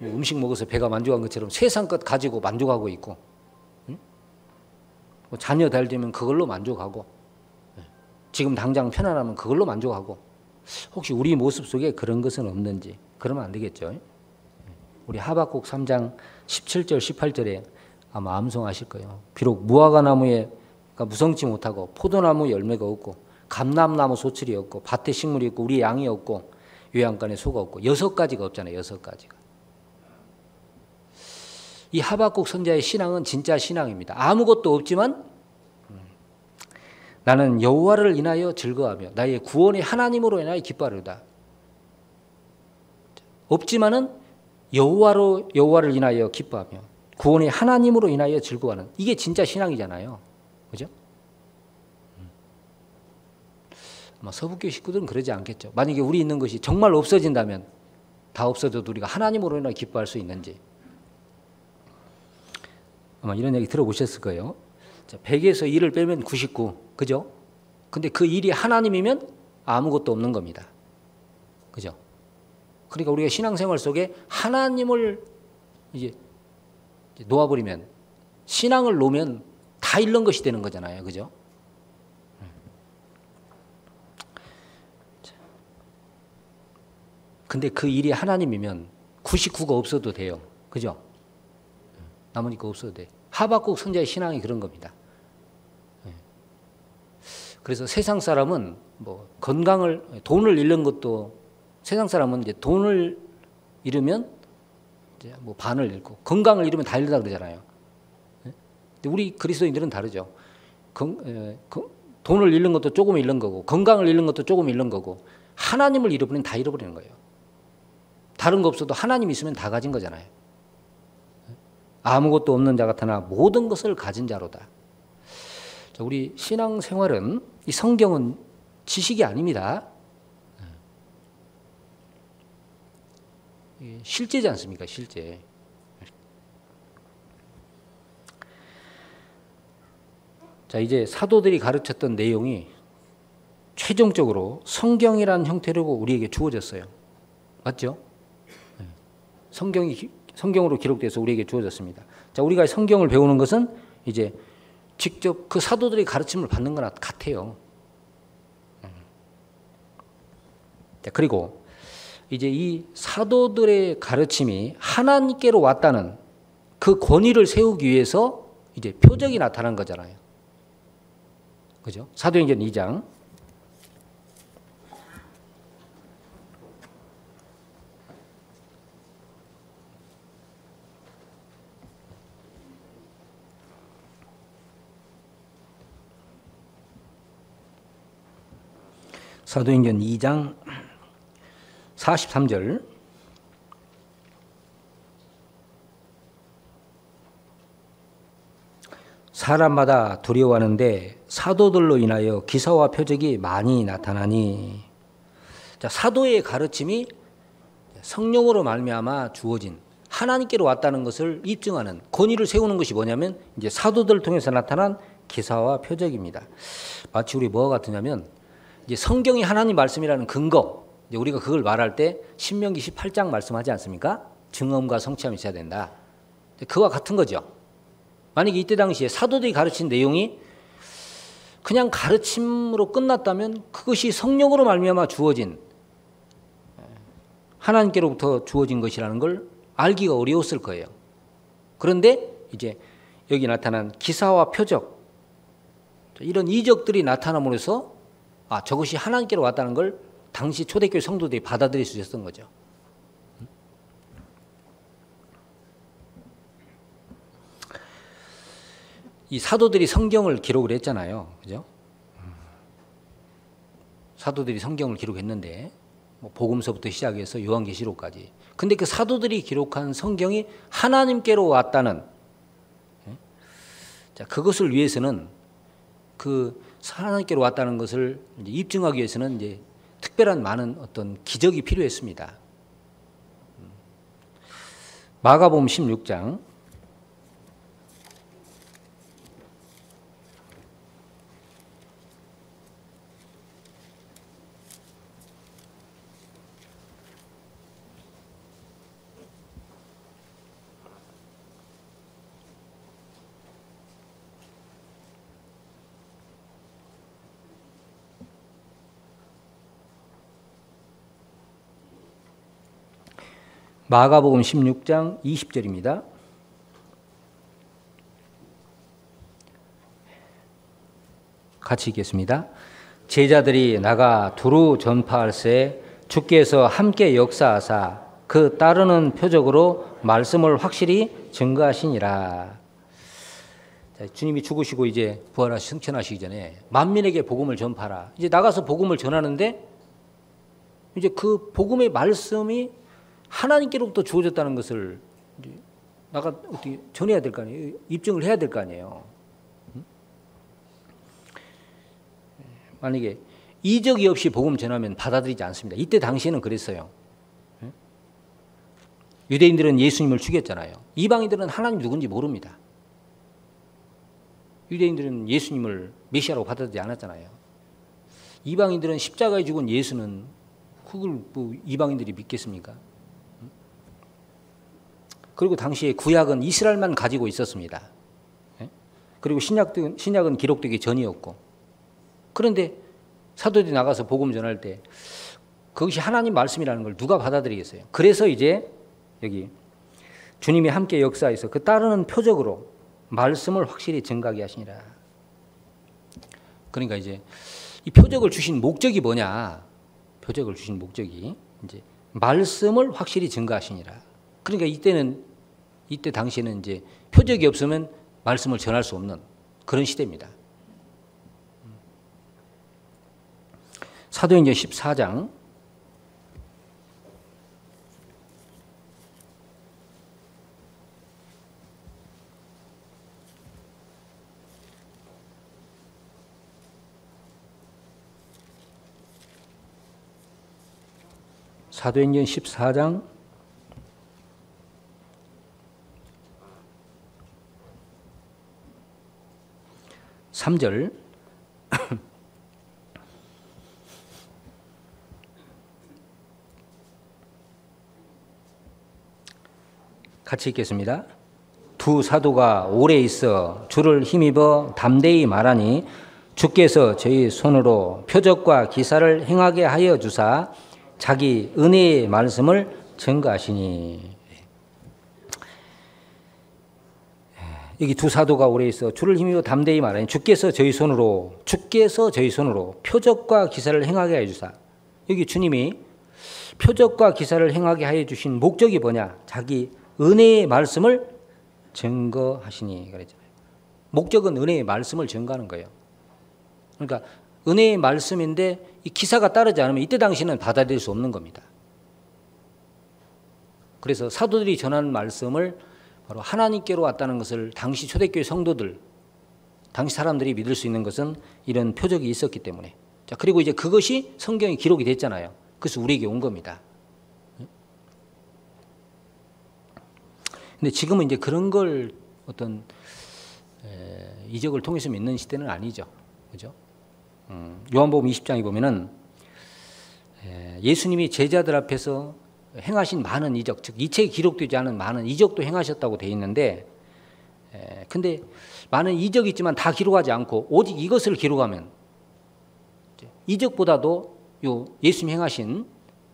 음식 먹어서 배가 만족한 것처럼 세상 것 가지고 만족하고 있고, 자녀 잘 되면 그걸로 만족하고, 지금 당장 편안하면 그걸로 만족하고, 혹시 우리 모습 속에 그런 것은 없는지. 그러면 안 되겠죠. 우리 하박국 3장 17절 18절에 아마 암송하실 거예요. 비록 무화과 나무에 무성치 못하고 포도나무 열매가 없고 감람나무 소출이 없고 밭에 식물이 없고 우리 양이 없고 요양간에 소가 없고 6가지가 없잖아요. 6가지가. 이 하박국 선지자의 신앙은 진짜 신앙입니다. 아무것도 없지만 나는 여호와를 인하여 즐거워하며 나의 구원의 하나님으로 인하여 기뻐하리로다. 없지만은 여호와를 인하여 기뻐하며 구원의 하나님으로 인하여 즐거워하는, 이게 진짜 신앙이잖아요. 그죠? 아마 서북교 식구들은 그러지 않겠죠. 만약에 우리 있는 것이 정말 없어진다면 다 없어져도 우리가 하나님으로 인하여 기뻐할 수 있는지. 아마 이런 얘기 들어보셨을 거예요. 자, 100에서 1을 빼면 99. 그죠? 근데 그 1이 하나님이면 아무것도 없는 겁니다. 그죠? 그러니까 우리가 신앙생활 속에 하나님을 이제 놓아버리면, 신앙을 놓으면 다 잃는 것이 되는 거잖아요. 그죠? 근데 그 일이 하나님이면 99가 없어도 돼요. 그죠? 나머지 거 없어도 돼. 하박국 선지자의 신앙이 그런 겁니다. 그래서 세상 사람은 뭐 돈을 잃는 것도, 세상 사람은 이제 돈을 잃으면 이제 뭐 반을 잃고 건강을 잃으면 다 잃다 그러잖아요. 근데 우리 그리스도인들은 다르죠. 돈을 잃는 것도 조금 잃는 거고, 건강을 잃는 것도 조금 잃는 거고, 하나님을 잃어버리면 다 잃어버리는 거예요. 다른 거 없어도 하나님 있으면 다 가진 거잖아요. 아무것도 없는 자 같으나 모든 것을 가진 자로다. 자, 우리 신앙생활은, 이 성경은 지식이 아닙니다. 실제지 않습니까? 실제. 자, 이제 사도들이 가르쳤던 내용이 최종적으로 성경이라는 형태로 우리에게 주어졌어요. 맞죠? 성경으로 기록돼서 우리에게 주어졌습니다. 자, 우리가 성경을 배우는 것은 이제 직접 그 사도들의 가르침을 받는 거나 같아요. 자, 그리고 이제 이 사도들의 가르침이 하나님께로 왔다는 그 권위를 세우기 위해서 이제 표적이 나타난 거잖아요. 그죠? 사도행전 2장. 사도행전 2장 43절. 사람마다 두려워하는데 사도들로 인하여 기사와 표적이 많이 나타나니. 자, 사도의 가르침이 성령으로 말미암아 주어진 하나님께로 왔다는 것을 입증하는 권위를 세우는 것이 뭐냐면 이제 사도들을 통해서 나타난 기사와 표적입니다. 마치 우리 뭐가 같으냐면 이제 성경이 하나님 말씀이라는 근거, 이제 우리가 그걸 말할 때 신명기 18장 말씀하지 않습니까? 증언과 성취함이 있어야 된다. 그와 같은 거죠. 만약에 이때 당시에 사도들이 가르친 내용이 그냥 가르침으로 끝났다면 그것이 성령으로 말미암아 주어진, 하나님께로부터 주어진 것이라는 걸 알기가 어려웠을 거예요. 그런데 이제 여기 나타난 기사와 표적, 이런 이적들이 나타남으로써 저것이 하나님께로 왔다는 걸 당시 초대교회 성도들이 받아들일 수 있었던 거죠. 이 사도들이 성경을 기록을 했잖아요. 그죠? 사도들이 성경을 기록했는데 복음서부터 시작해서 요한계시록까지. 근데 그 사도들이 기록한 성경이 하나님께로 왔다는, 자, 그것을 위해서는, 그 하나님께로 왔다는 것을 이제 입증하기 위해서는 이제 특별한 많은 어떤 기적이 필요했습니다. 마가복음 16장. 마가복음 16장 20절입니다. 같이 읽겠습니다. 제자들이 나가 두루 전파할새 주께서 함께 역사하사 그 따르는 표적으로 말씀을 확실히 증거하시니라. 자, 주님이 죽으시고 이제 부활하시 승천하시기 전에 만민에게 복음을 전파하라. 이제 나가서 복음을 전하는데 이제 그 복음의 말씀이 하나님께로부터 주어졌다는 것을 나가 어떻게 전해야 될 거 아니에요? 입증을 해야 될 거 아니에요. 만약에 이적이 없이 복음 전하면 받아들이지 않습니다. 이때 당시에는 그랬어요. 유대인들은 예수님을 죽였잖아요. 이방인들은 하나님 누군지 모릅니다. 유대인들은 예수님을 메시아라고 받아들이지 않았잖아요. 이방인들은 십자가에 죽은 예수는 그걸 뭐 이방인들이 믿겠습니까? 그리고 당시에 구약은 이스라엘만 가지고 있었습니다. 그리고 신약은 기록되기 전이었고, 그런데 사도들이 나가서 복음 전할 때 그것이 하나님 말씀이라는 걸 누가 받아들이겠어요? 그래서 이제 여기 주님이 함께 역사에서 그 따르는 표적으로 말씀을 확실히 증가하게 하시니라. 그러니까 이제 이 표적을 주신 목적이 뭐냐? 표적을 주신 목적이 이제 말씀을 확실히 증거하시니라. 그러니까 이때 당시에는 이제 표적이 없으면 말씀을 전할 수 없는 그런 시대입니다. 사도행전 14장 3절 같이 읽겠습니다. 두 사도가 오래 있어 주를 힘입어 담대히 말하니 주께서 저희 손으로 표적과 기사를 행하게 하여 주사 자기 은혜의 말씀을 증거하시니. 여기 두 사도가 오래 있어 주를 힘입어 담대히 말하니 주께서 저희 손으로 표적과 기사를 행하게 하여 주사. 여기 주님이 표적과 기사를 행하게 하여 주신 목적이 뭐냐? 자기 은혜의 말씀을 증거하시니 그랬잖아요. 목적은 은혜의 말씀을 증거하는 거예요. 그러니까 은혜의 말씀인데 이 기사가 따르지 않으면 이때 당시는 받아들일 수 없는 겁니다. 그래서 사도들이 전하는 말씀을 바로 하나님께로 왔다는 것을 당시 초대교회 성도들, 당시 사람들이 믿을 수 있는 것은 이런 표적이 있었기 때문에. 자, 그리고 이제 그것이 성경에 기록이 됐잖아요. 그래서 우리에게 온 겁니다. 근데 지금은 이제 그런 걸 어떤 이적을 통해서 믿는 시대는 아니죠. 그죠? 요한복음 20장에 보면은 예수님이 제자들 앞에서 행하신 많은 이적, 즉 이 책에 기록되지 않은 많은 이적도 행하셨다고 되어 있는데, 근데 많은 이적이 있지만 다 기록하지 않고 오직 이것을 기록하면 이적보다도 요 예수님 행하신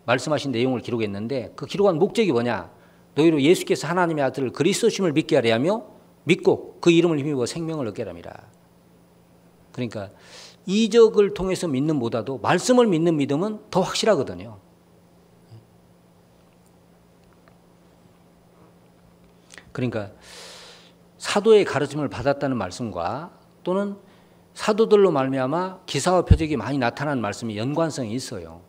말씀하신 내용을 기록했는데 그 기록한 목적이 뭐냐? 너희로 예수께서 하나님의 아들 그리스도심을 믿게 하려 하며 믿고 그 이름을 힘입어 생명을 얻게 하랍니다. 그러니까 이적을 통해서 믿는 보다도 말씀을 믿는 믿음은 더 확실하거든요. 그러니까 사도의 가르침을 받았다는 말씀과 또는 사도들로 말미암아 기사와 표적이 많이 나타나는 말씀이 연관성이 있어요.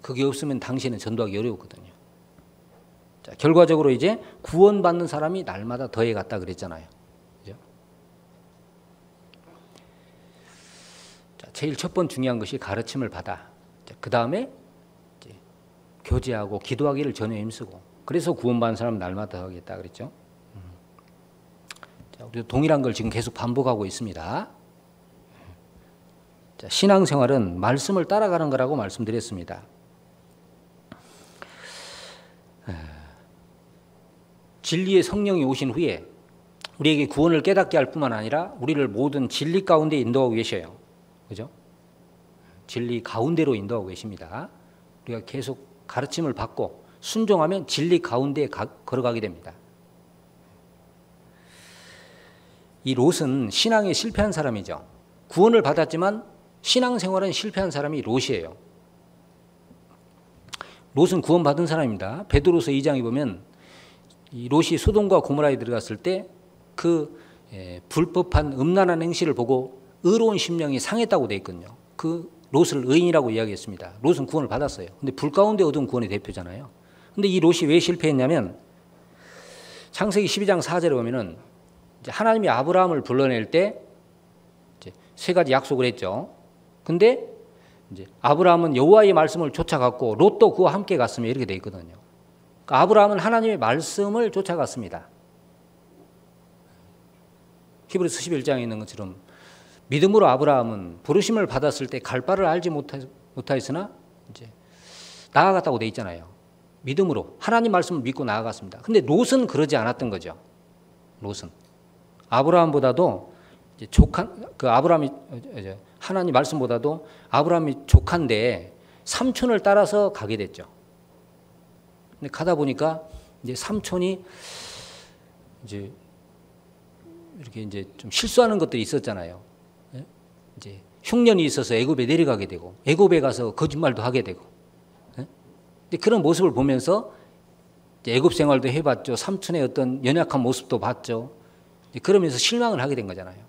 그게 없으면 당시에는 전도하기 어려웠거든요. 자, 결과적으로 이제 구원받는 사람이 날마다 더해갔다 그랬잖아요. 그죠? 자, 제일 첫 번째 중요한 것이 가르침을 받아. 그 다음에 교제하고 기도하기를 전혀 힘쓰고. 그래서 구원받는 사람 날마다 더하겠다 그랬죠. 자, 우리도 동일한 걸 지금 계속 반복하고 있습니다. 자, 신앙생활은 말씀을 따라가는 거라고 말씀드렸습니다. 진리의 성령이 오신 후에 우리에게 구원을 깨닫게 할 뿐만 아니라 우리를 모든 진리 가운데 인도하고 계셔요. 그죠? 진리 가운데로 인도하고 계십니다. 우리가 계속 가르침을 받고 순종하면 진리 가운데에 걸어가게 됩니다. 이 롯은 신앙에 실패한 사람이죠. 구원을 받았지만 신앙생활은 실패한 사람이 롯이에요. 롯은 구원받은 사람입니다. 베드로서 2장에 보면 이 롯이 소돔과 고모라에 들어갔을 때 그 불법한 음란한 행실을 보고 의로운 심령이 상했다고 되어 있거든요. 그 롯을 의인이라고 이야기했습니다. 롯은 구원을 받았어요. 근데 불 가운데 얻은 구원의 대표잖아요. 근데 이 롯이 왜 실패했냐면 창세기 12장 4절에 보면은 이제 하나님이 아브라함을 불러낼 때 이제 세 가지 약속을 했죠. 근데 이제 아브라함은 여호와의 말씀을 쫓아갔고 롯도 그와 함께 갔으며 이렇게 되어 있거든요. 그러니까 아브라함은 하나님의 말씀을 쫓아갔습니다. 히브리서 11장에 있는 것처럼 믿음으로 아브라함은 부르심을 받았을 때 갈 바를 알지 못하였으나 이제 나아갔다고 되어 있잖아요. 믿음으로 하나님 말씀을 믿고 나아갔습니다. 근데 롯은 그러지 않았던 거죠. 롯은 아브라함보다도 이제 그 아브라함이 하나님 말씀보다도 아브라함이 족한데 삼촌을 따라서 가게 됐죠. 근데 가다 보니까 이제 삼촌이 이제 이렇게 이제 좀 실수하는 것들이 있었잖아요. 이제 흉년이 있어서 애굽에 내려가게 되고 애굽에 가서 거짓말도 하게 되고. 근데 그런 모습을 보면서 애굽 생활도 해봤죠. 삼촌의 어떤 연약한 모습도 봤죠. 그러면서 실망을 하게 된 거잖아요.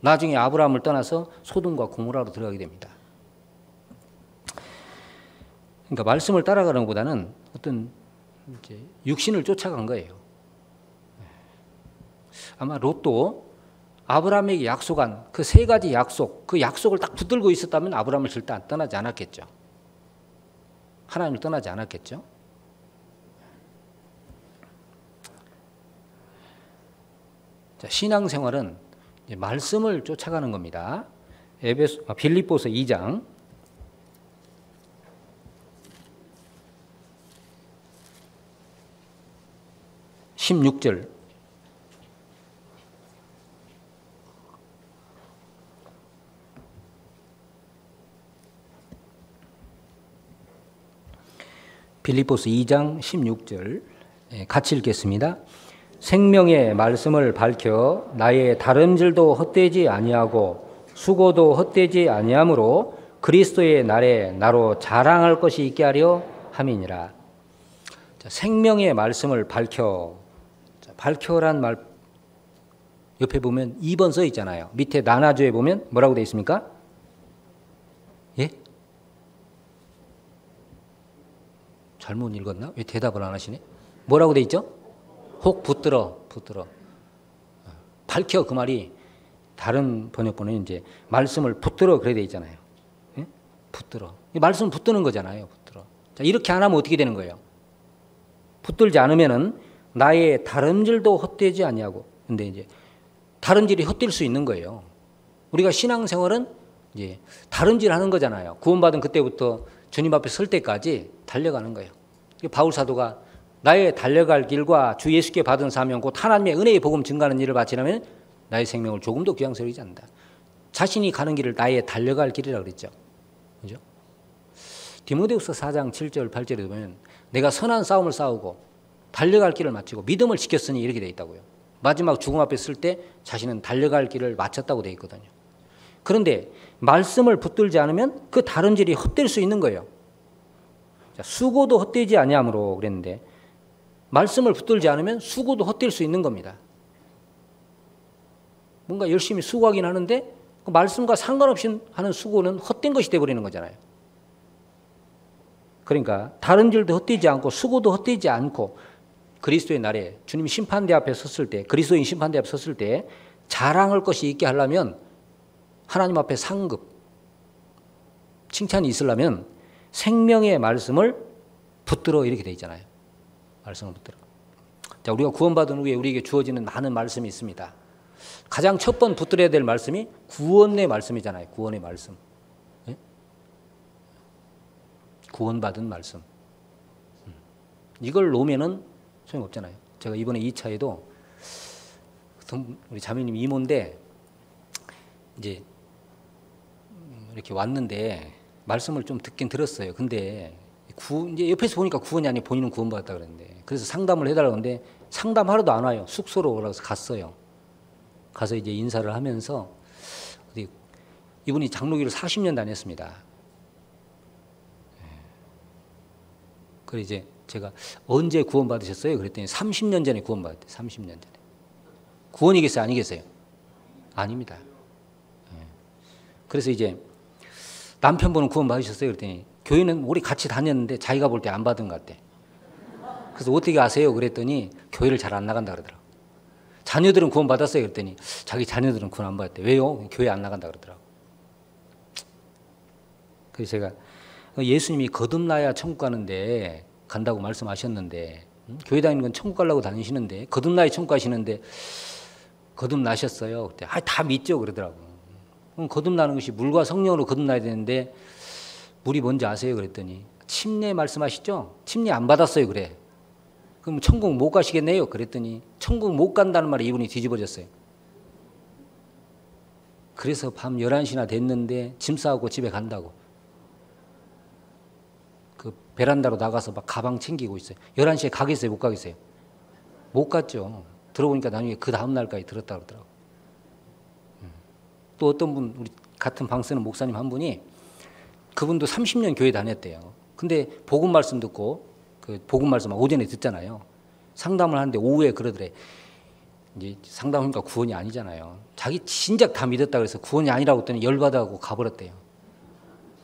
나중에 아브라함을 떠나서 소돔과 고모라로 들어가게 됩니다. 그러니까 말씀을 따라가는 것보다는 어떤 이제 육신을 쫓아간 거예요. 아마 롯도 아브라함에게 약속한 그 세 가지 약속, 그 약속을 딱 붙들고 있었다면 아브라함을 절대 떠나지 않았겠죠. 하나님을 떠나지 않았겠죠. 자, 신앙생활은 말씀을 쫓아가는 겁니다. 빌립보서 2장 16절. 빌립보서 2장 16절 같이 읽겠습니다. 생명의 말씀을 밝혀 나의 다름질도 헛되지 아니하고 수고도 헛되지 아니하므로 그리스도의 날에 나로 자랑할 것이 있게 하려 함이니라. 자, 생명의 말씀을 밝혀. 자, 밝혀란 말 옆에 보면 2번 써 있잖아요. 밑에 나나조에 보면 뭐라고 되어 있습니까? 예? 잘못 읽었나? 왜 대답을 안 하시네? 뭐라고 되어 있죠? 혹 붙들어. 밝혀, 그 말이 다른 번역본은 이제 말씀을 붙들어 그래 되어 있잖아요. 예? 붙들어. 말씀을 붙드는 거잖아요. 붙들어. 자, 이렇게 안 하면 어떻게 되는 거예요? 붙들지 않으면은 나의 다름질도 헛되지 아니하고. 근데 이제 다름질이 헛될 수 있는 거예요. 우리가 신앙생활은 이제 다름질 하는 거잖아요. 구원받은 그때부터 주님 앞에 설 때까지 달려가는 거예요. 바울 사도가 나의 달려갈 길과 주 예수께 받은 사명 곧 하나님의 은혜의 복음 증가하는 일을 바치려면 나의 생명을 조금도 귀양스럽게 여기지 않는다. 자신이 가는 길을 나의 달려갈 길이라고 그랬죠. 그죠? 디모데후서 4장 7절 8절에 보면 내가 선한 싸움을 싸우고 달려갈 길을 마치고 믿음을 지켰으니 이렇게 되어 있다고요. 마지막 죽음 앞에 쓸 때 자신은 달려갈 길을 마쳤다고 되어 있거든요. 그런데 말씀을 붙들지 않으면 그 다름질이 헛될 수 있는 거예요. 자, 수고도 헛되지 아니하므로 그랬는데 말씀을 붙들지 않으면 수고도 헛될 수 있는 겁니다. 뭔가 열심히 수고하긴 하는데 그 말씀과 상관없이 하는 수고는 헛된 것이 되어버리는 거잖아요. 그러니까 다름질도 헛되지 않고 수고도 헛되지 않고 그리스도의 날에 주님 심판대 앞에 섰을 때 그리스도인 심판대 앞에 섰을 때 자랑할 것이 있게 하려면 하나님 앞에 상급 칭찬이 있으려면 생명의 말씀을 붙들어 이렇게 돼 있잖아요. 말씀을 붙들어. 자, 우리가 구원받은 후에 우리에게 주어지는 많은 말씀이 있습니다. 가장 첫 번 붙들어야 될 말씀이 구원의 말씀이잖아요. 구원의 말씀. 네? 구원받은 말씀. 이걸 놓으면은 소용없잖아요. 제가 이번에 2차에도 우리 자매님 이모인데 이제 이렇게 왔는데 말씀을 좀 듣긴 들었어요. 근데 이제 옆에서 보니까 구원이 아니고 본인은 구원받았다 그랬는데 그래서 상담을 해달라고 하는데 상담하러도 안 와요. 숙소로 오라고 해서 갔어요. 가서 이제 인사를 하면서 이분이 장로교를 40년 다녔습니다. 그래서 이제 제가 언제 구원받으셨어요? 그랬더니 30년 전에 구원받았대요. 30년 전에. 구원이겠어요? 아니겠어요? 아닙니다. 그래서 이제 남편분은 구원받으셨어요? 그랬더니 교회는 우리 같이 다녔는데 자기가 볼 때 안 받은 것 같대. 그래서 어떻게 아세요? 그랬더니 교회를 잘 안 나간다 그러더라고. 자녀들은 구원받았어요? 그랬더니 자기 자녀들은 구원 안 받았대. 왜요? 교회 안 나간다 그러더라고. 그래서 제가 예수님이 거듭나야 천국 가는데 간다고 말씀하셨는데 교회 다니는 건 천국 가려고 다니시는데 거듭나야 천국 가시는데 거듭나셨어요? 그때 다 믿죠 그러더라고. 그럼 거듭나는 것이 물과 성령으로 거듭나야 되는데 물이 뭔지 아세요? 그랬더니 침례 말씀하시죠? 침례 안 받았어요 그래. 그럼 천국 못 가시겠네요? 그랬더니 천국 못 간다는 말에 이분이 뒤집어졌어요. 그래서 밤 11시나 됐는데 짐 싸고 집에 간다고. 그 베란다로 나가서 막 가방 챙기고 있어요. 11시에 가겠어요? 못 가겠어요? 못 갔죠. 들어보니까 나중에 그 다음 날까지 들었다 그러더라고. 또 어떤 분 우리 같은 방 쓰는 목사님 한 분이 그분도 30년 교회 다녔대요. 근데 복음 말씀 듣고 그 복음 말씀 오전에 듣잖아요. 상담을 하는데 오후에 그러더래. 이제 상담하니까 구원이 아니잖아요. 자기 진작 다 믿었다 그래서 구원이 아니라고 했더니 열받아하고 가버렸대요.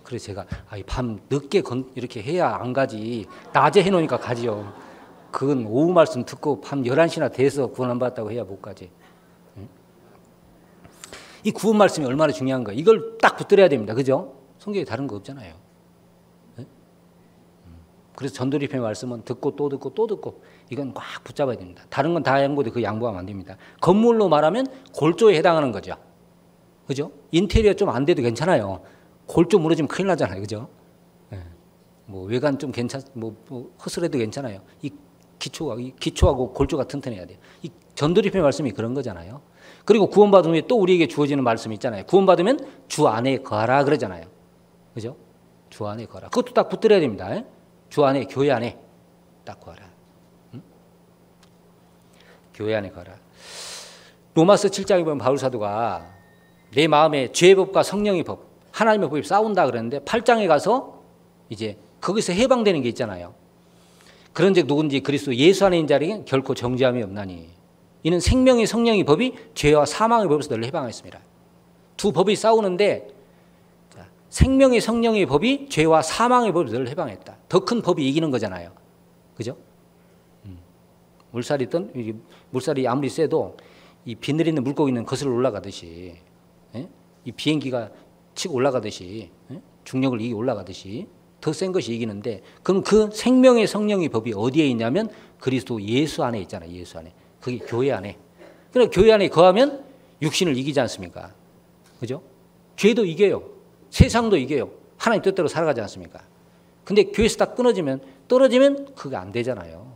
그래서 제가 밤 늦게 이렇게 해야 안 가지. 낮에 해놓으니까 가지요. 그건 오후 말씀 듣고 밤 11시나 돼서 구원 안 받았다고 해야 못 가지. 이 구원 말씀이 얼마나 중요한 거예요. 이걸 딱 붙들어야 됩니다. 그죠? 성경에 다른 거 없잖아요. 그래서 전도리편의 말씀은 듣고 또 듣고 또 듣고 이건 꽉 붙잡아야 됩니다. 다른 건 다 양보돼 그 양보하면 안 됩니다. 건물로 말하면 골조에 해당하는 거죠. 그죠? 인테리어 좀 안 돼도 괜찮아요. 골조 무너지면 큰일 나잖아요. 그죠? 뭐 외관 좀 허술해도 괜찮아요. 이 기초하고 골조가 튼튼해야 돼요. 이 전도리편의 말씀이 그런 거잖아요. 그리고 구원받은 후에 또 우리에게 주어지는 말씀이 있잖아요. 구원받으면 주 안에 거하라 그러잖아요. 그죠? 주 안에 거하라. 그것도 딱 붙들어야 됩니다. 주 안에, 교회 안에 딱 거하라. 응? 교회 안에 거하라. 로마서 7장에 보면 바울 사도가 내 마음에 죄의 법과 성령의 법, 하나님의 법이 싸운다 그랬는데 8장에 가서 이제 거기서 해방되는 게 있잖아요. 그런즉 누군지 그리스도 예수 안에 있는 자에게 결코 정죄함이 없나니 이는 생명의 성령의 법이 죄와 사망의 법에서 너를 해방했습니다. 두 법이 싸우는데 생명의 성령의 법이 죄와 사망의 법에서 너를 해방했다. 더 큰 법이 이기는 거잖아요. 그죠? 물살이 아무리 세도 이 비늘 있는 물고기는 거슬러 올라가듯이 이 비행기가 치고 올라가듯이 중력을 이기고 올라가듯이 더 센 것이 이기는데 그럼 그 생명의 성령의 법이 어디에 있냐면 그리스도 예수 안에 있잖아요. 예수 안에. 그게 교회 안에. 그러니까 교회 안에 거하면 육신을 이기지 않습니까? 그죠? 죄도 이겨요. 세상도 이겨요. 하나님 뜻대로 살아가지 않습니까? 근데 교회에서 딱 떨어지면 그게 안 되잖아요.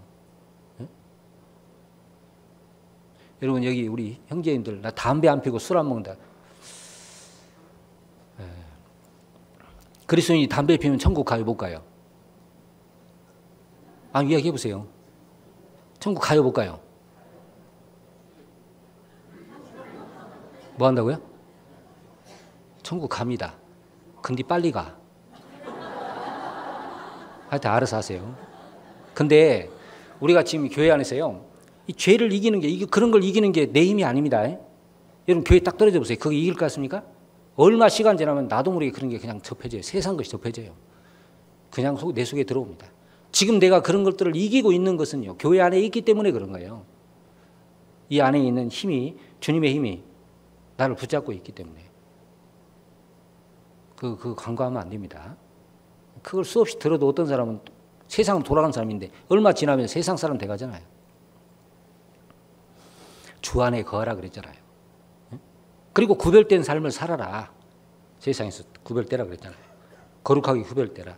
여러분 여기 우리 형제님들 나 담배 안 피고 술 안 먹는다. 그리스도인이 담배 피우면 천국 가요 못 가요? 이야기해 보세요. 천국 가요 못 가요? 뭐 한다고요? 천국 갑니다. 근데 빨리 가. 하여튼 알아서 하세요. 근데 우리가 지금 교회 안에서요. 이 죄를 이기는 게 그런 걸 이기는 게 내 힘이 아닙니다. 여러분 교회 딱 떨어져 보세요. 그거 이길 것 같습니까? 얼마 시간 지나면 나도 모르게 그런 게 그냥 접해져요. 세상 것이 접해져요. 그냥 내 속에 들어옵니다. 지금 내가 그런 것들을 이기고 있는 것은요. 교회 안에 있기 때문에 그런 거예요. 이 안에 있는 힘이 주님의 힘이 나를 붙잡고 있기 때문에 그 간과하면 안 됩니다. 그걸 수없이 들어도 어떤 사람은 세상으로 돌아가는 사람인데 얼마 지나면 세상 사람 돼가잖아요. 주 안에 거하라 그랬잖아요. 그리고 구별된 삶을 살아라. 세상에서 구별되라 그랬잖아요. 거룩하게 구별되라.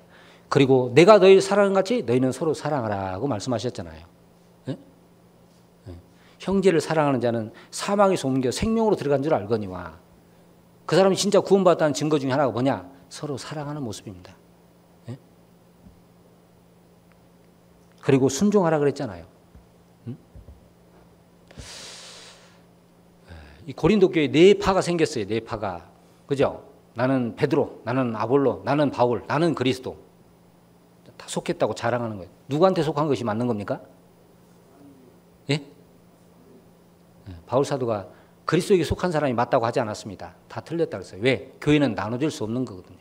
그리고 내가 너희를 사랑한 같이 너희는 서로 사랑하라고 말씀하셨잖아요. 형제를 사랑하는 자는 사망에서 옮겨 생명으로 들어간 줄 알거니와 그 사람이 진짜 구원받았다는 증거 중에 하나가 뭐냐? 서로 사랑하는 모습입니다. 그리고 순종하라 그랬잖아요. 이 고린도 교회에 네 파가 생겼어요. 네 파가. 그죠? 나는 베드로, 나는 아볼로, 나는 바울, 나는 그리스도. 다 속했다고 자랑하는 거예요. 누구한테 속한 것이 맞는 겁니까? 예? 바울 사도가 그리스도에게 속한 사람이 맞다고 하지 않았습니다. 다 틀렸다 그랬어요. 왜? 교회는 나눠질 수 없는 거거든요.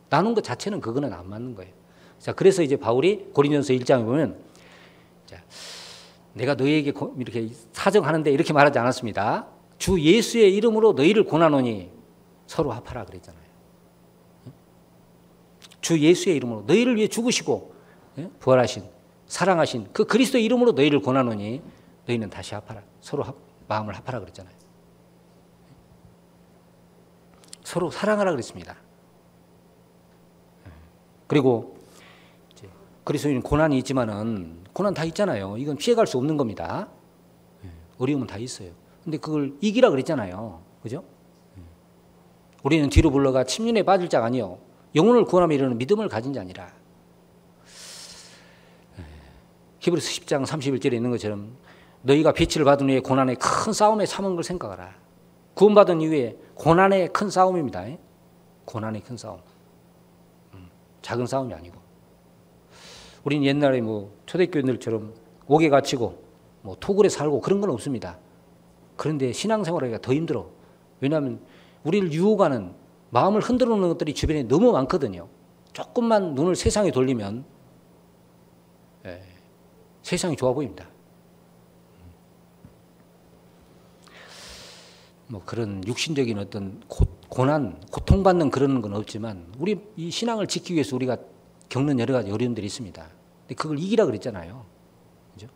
나눈 것 자체는 그거는 안 맞는 거예요. 자, 그래서 이제 바울이 고린도전서 1장에 보면 자, 내가 너희에게 이렇게 사정하는데 이렇게 말하지 않았습니다. 주 예수의 이름으로 너희를 고나노니 서로 합하라 그랬잖아요. 주 예수의 이름으로 너희를 위해 죽으시고 부활하신 사랑하신 그 그리스도의 이름으로 너희를 고나노니 너희는 다시 합하라. 서로 마음을 합하라 그랬잖아요. 서로 사랑하라 그랬습니다. 그리고 그리스도인은 고난이 있지만은 고난 다 있잖아요. 이건 피해갈 수 없는 겁니다. 어려움은 다 있어요. 근데 그걸 이기라 그랬잖아요. 그죠? 우리는 뒤로 물러가 침륜에 빠질 자가 아니요 영혼을 구원하며 이르는 믿음을 가진 자니라. 히브리서 10장 31절에 있는 것처럼 너희가 빛을 받은 후에 고난의 큰 싸움에 참은 걸 생각하라. 구원받은 이후에 고난의 큰 싸움입니다. 고난의 큰 싸움. 작은 싸움이 아니고. 우리는 옛날에 뭐 초대교인들처럼 옥에 갇히고 뭐 토굴에 살고 그런 건 없습니다. 그런데 신앙생활하기가 더 힘들어. 왜냐하면 우리를 유혹하는, 마음을 흔들어 놓는 것들이 주변에 너무 많거든요. 조금만 눈을 세상에 돌리면 세상이 좋아 보입니다. 뭐 그런 육신적인 어떤 고난, 고통받는 그런 건 없지만 우리 이 신앙을 지키기 위해서 우리가 겪는 여러 가지 어려움들이 있습니다. 근데 그걸 이기라 그랬잖아요. 그죠?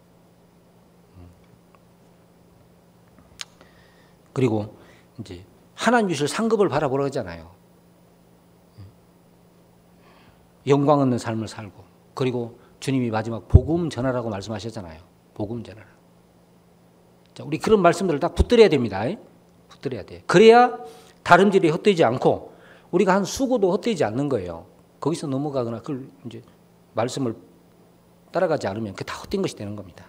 그리고 이제 하나님 주실 상급을 바라보라고 하잖아요. 영광 얻는 삶을 살고, 그리고 주님이 마지막 복음 전하라고 말씀하셨잖아요. 복음 전하라. 자, 우리 그런 말씀들을 딱 붙들어야 됩니다. 붙들어야 돼. 그래야 다름질이 헛되지 않고 우리가 한 수고도 헛되지 않는 거예요. 거기서 넘어가거나 그걸 이제 말씀을 따라가지 않으면 그게 다 헛된 것이 되는 겁니다.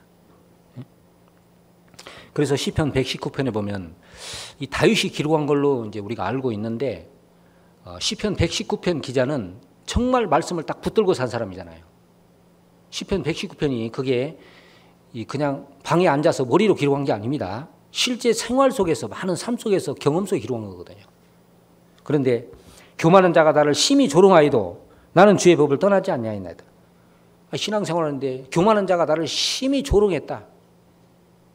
그래서 시편 119편에 보면 이 다윗이 기록한 걸로 이제 우리가 알고 있는데, 시편 119편 기자는 정말 말씀을 딱 붙들고 산 사람이잖아요. 시편 119편이 그게 그냥 방에 앉아서 머리로 기록한 게 아닙니다. 실제 생활 속에서, 많은 삶 속에서, 경험 속에 기록한 거거든요. 그런데 교만한 자가 나를 심히 조롱하여도 나는 주의 법을 떠나지 아니하였나이다. 신앙생활하는데 교만한 자가 나를 심히 조롱했다.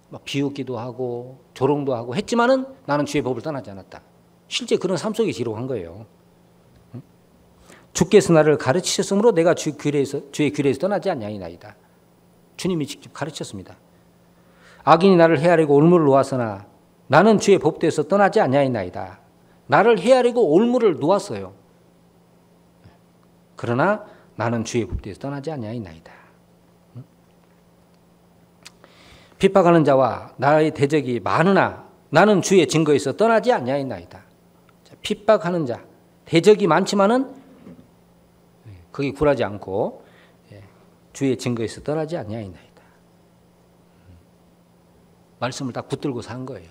막 비웃기도 하고 조롱도 하고 했지만은 나는 주의 법을 떠나지 않았다. 실제 그런 삶 속에 기록한 거예요. 주께서 나를 가르치셨으므로 내가 주의 규례에서 떠나지 아니하였나이다. 주님이 직접 가르쳤습니다. 악인이 나를 헤아리고 올무를 놓았으나 나는 주의 법도에서 떠나지 아니하였나이다. 나를 헤아리고 올무를 놓았어요. 그러나 나는 주의 법도에서 떠나지 아니하였나이다. 핍박하는 자와 나의 대적이 많으나 나는 주의 증거에서 떠나지 아니하였나이다. 핍박하는 자, 대적이 많지만은 거기 굴하지 않고 주의 증거에서 떠나지 아니하였나이다. 말씀을 딱 붙들고 산 거예요.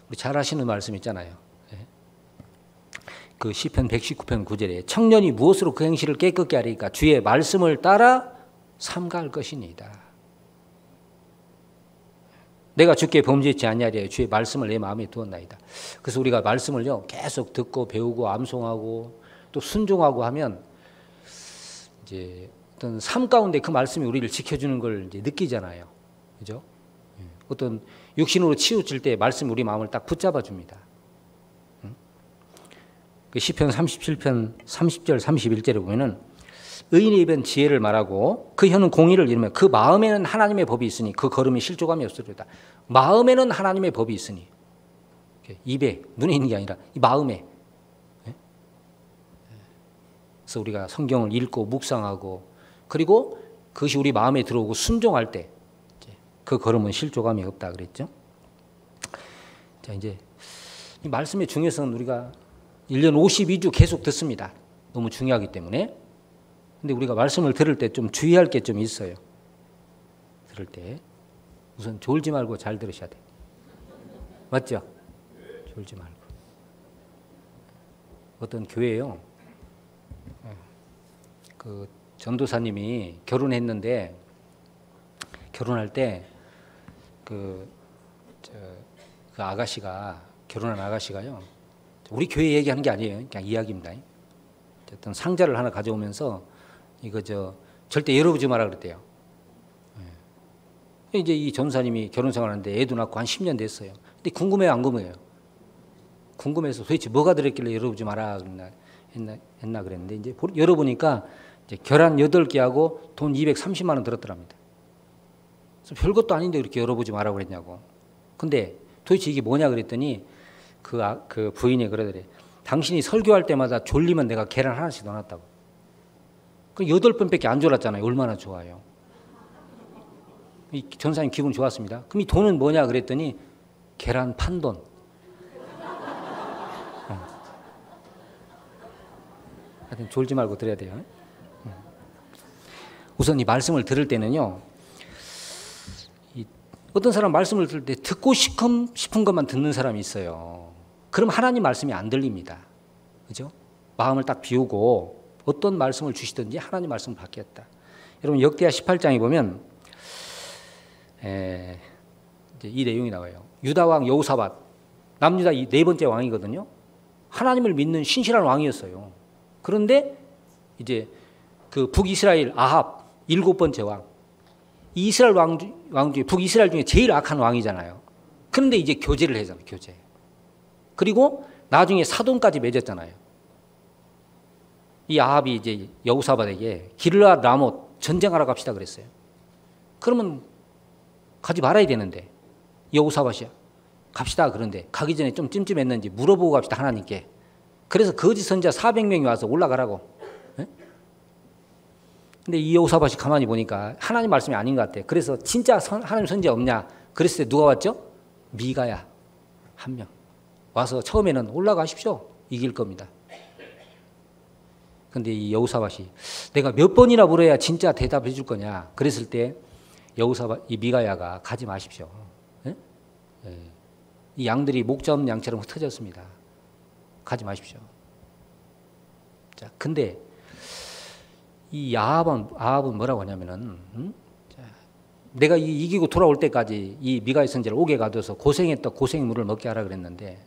우리 잘 아시는 말씀 있잖아요. 그 시편 119편 9절에 청년이 무엇으로 그 행실을 깨끗게 하리까? 주의 말씀을 따라 삼가할 것이니이다. 내가 주께 범죄치 아니하리라 주의 말씀을 내 마음에 두었나이다. 그래서 우리가 말씀을요 계속 듣고 배우고 암송하고 또 순종하고 하면 이제 어떤 삶 가운데 그 말씀이 우리를 지켜주는 걸 이제 느끼잖아요. 그죠? 어떤 육신으로 치우칠 때 말씀이 우리 마음을 딱 붙잡아 줍니다. 그 시편 37편 30절 31절에 보면은 의인의 입은 지혜를 말하고 그 혀는 공의를 이루며 그 마음에는 하나님의 법이 있으니 그 걸음이 실족함이 없으리로다. 마음에는 하나님의 법이 있으니, 입에 눈에 있는 게 아니라 이 마음에. 그래서 우리가 성경을 읽고 묵상하고 그리고 그것이 우리 마음에 들어오고 순종할 때 그 걸음은 실족함이 없다 그랬죠. 자, 이제 이 말씀의 중요성은 우리가 1년 52주 계속 듣습니다. 너무 중요하기 때문에. 근데 우리가 말씀을 들을 때 좀 주의할 게 좀 있어요. 들을 때 우선 졸지 말고 잘 들으셔야 돼. 맞죠? 졸지 말고. 어떤 교회요. 그 전도사님이 결혼했는데 결혼할 때 그 아가씨가 결혼한 아가씨가요. 우리 교회 얘기하는 게 아니에요. 그냥 이야기입니다. 어떤 상자를 하나 가져오면서 이거 절대 열어보지 마라 그랬대요. 이제 이 전사님이 결혼 생활하는데 애도 낳고 한 10년 됐어요. 근데 궁금해요, 안 궁금해요? 궁금해서 도대체 뭐가 들었길래 열어보지 마라 했나 그랬는데 이제 열어보니까 이제 계란 8개하고 돈 230만 원 들었더랍니다. 그래서 별것도 아닌데 이렇게 열어보지 마라 그랬냐고. 근데 도대체 이게 뭐냐 그랬더니 그 부인이 그러더래. 당신이 설교할 때마다 졸리면 내가 계란 하나씩 넣어놨다고. 그 8번밖에 안 졸았잖아요. 얼마나 좋아요. 이 전사님 기분 좋았습니다. 그럼 이 돈은 뭐냐 그랬더니 계란 판 돈. 하여튼 졸지 말고 들어야 돼요. 우선 이 말씀을 들을 때는요. 어떤 사람 말씀을 들을 때 듣고 싶은 것만 듣는 사람이 있어요. 그럼 하나님 말씀이 안 들립니다. 그죠? 마음을 딱 비우고 어떤 말씀을 주시든지 하나님 말씀을 받겠다. 여러분 역대하 18장에 보면 이제 이 내용이 나와요. 유다 왕 여호사밧, 남유다 네 번째 왕이거든요. 하나님을 믿는 신실한 왕이었어요. 그런데 이제 그 북이스라엘 아합 일곱 번째 왕, 이 이스라엘 왕 중에 북이스라엘 중에 제일 악한 왕이잖아요. 그런데 이제 교제를 하잖아요. 교제. 그리고 나중에 사돈까지 맺었잖아요. 이 아합이 이제 여호사밧에게 길르앗 라못 전쟁하러 갑시다 그랬어요. 그러면 가지 말아야 되는데 여호사밧이 갑시다 그런데 가기 전에 좀 찜찜했는지 물어보고 갑시다 하나님께. 그래서 거짓 선지자 400명이 와서 올라가라고. 근데 이 여호사밧이 가만히 보니까 하나님 말씀이 아닌 것 같아. 그래서 진짜 하나님 선지자 없냐? 그랬을 때 누가 왔죠? 미가야 한 명 와서 처음에는 올라가십시오. 이길 겁니다. 근데 이 여호사밧이 내가 몇 번이나 물어야 진짜 대답해 줄 거냐? 그랬을 때 여호사밧 이 미가야가 가지 마십시오. 이 양들이 목자 없는 양처럼 흩어졌습니다. 가지 마십시오. 자, 근데 이 아합은 뭐라고 하냐면은 내가 이기고 돌아올 때까지 이 미가의 선지자를 옥에 가둬서 고생했다 고생의 물을 먹게 하라 그랬는데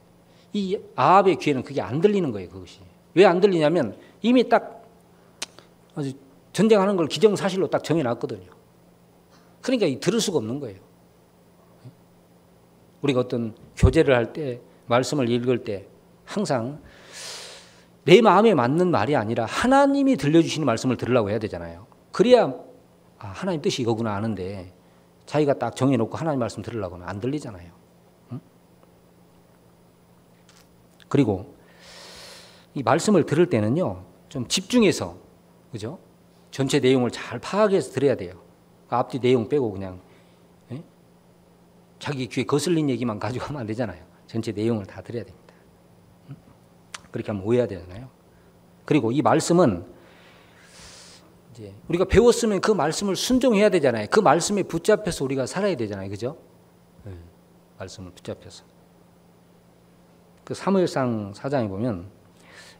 이 아합의 귀에는 그게 안 들리는 거예요. 그것이 왜 안 들리냐면 이미 딱 아주 전쟁하는 걸 기정사실로 딱 정해놨거든요. 그러니까 들을 수가 없는 거예요. 우리가 어떤 교제를 할 때 말씀을 읽을 때 항상 내 마음에 맞는 말이 아니라 하나님이 들려주시는 말씀을 들으려고 해야 되잖아요. 그래야 하나님 뜻이 이거구나 아는데 자기가 딱 정해놓고 하나님 말씀 들으려고는 안 들리잖아요. 응? 그리고 이 말씀을 들을 때는요 좀 집중해서 그죠? 전체 내용을 잘 파악해서 들어야 돼요. 앞뒤 내용 빼고 그냥 자기 귀에 거슬린 얘기만 가지고 하면 안 되잖아요. 전체 내용을 다 들어야 됩니다. 그렇게 하면 오해가 되잖아요. 그리고 이 말씀은 이제 우리가 배웠으면 그 말씀을 순종해야 되잖아요. 그 말씀에 붙잡혀서 우리가 살아야 되잖아요. 그죠? 말씀을 붙잡혀서. 그 사무엘상 4장에 보면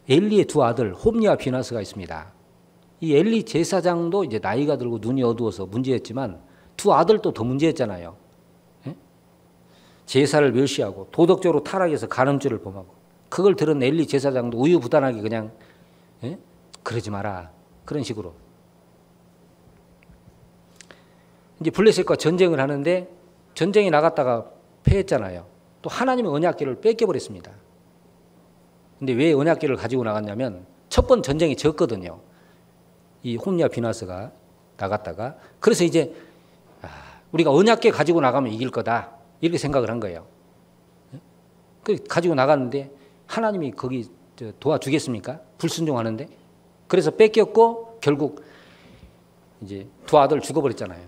엘리의 두 아들 홈리와 비나스가 있습니다. 이 엘리 제사장도 이제 나이가 들고 눈이 어두워서 문제였지만 두 아들도 더 문제였잖아요. 제사를 멸시하고 도덕적으로 타락해서 간음죄를 범하고 그걸 들은 엘리 제사장도 우유부단하게 그냥 그러지 마라 그런 식으로 이제 블레셋과 전쟁을 하는데 전쟁에 나갔다가 패했잖아요. 또 하나님의 언약궤를 뺏겨버렸습니다. 근데 왜 언약궤를 가지고 나갔냐면 첫 번 전쟁이 졌거든요. 이 홈리와 비나스가 나갔다가 그래서 이제 우리가 언약궤 가지고 나가면 이길 거다 이렇게 생각을 한 거예요. 그 가지고 나갔는데 하나님이 거기 도와주겠습니까? 불순종하는데. 그래서 뺏겼고 결국 이제 두 아들 죽어버렸잖아요.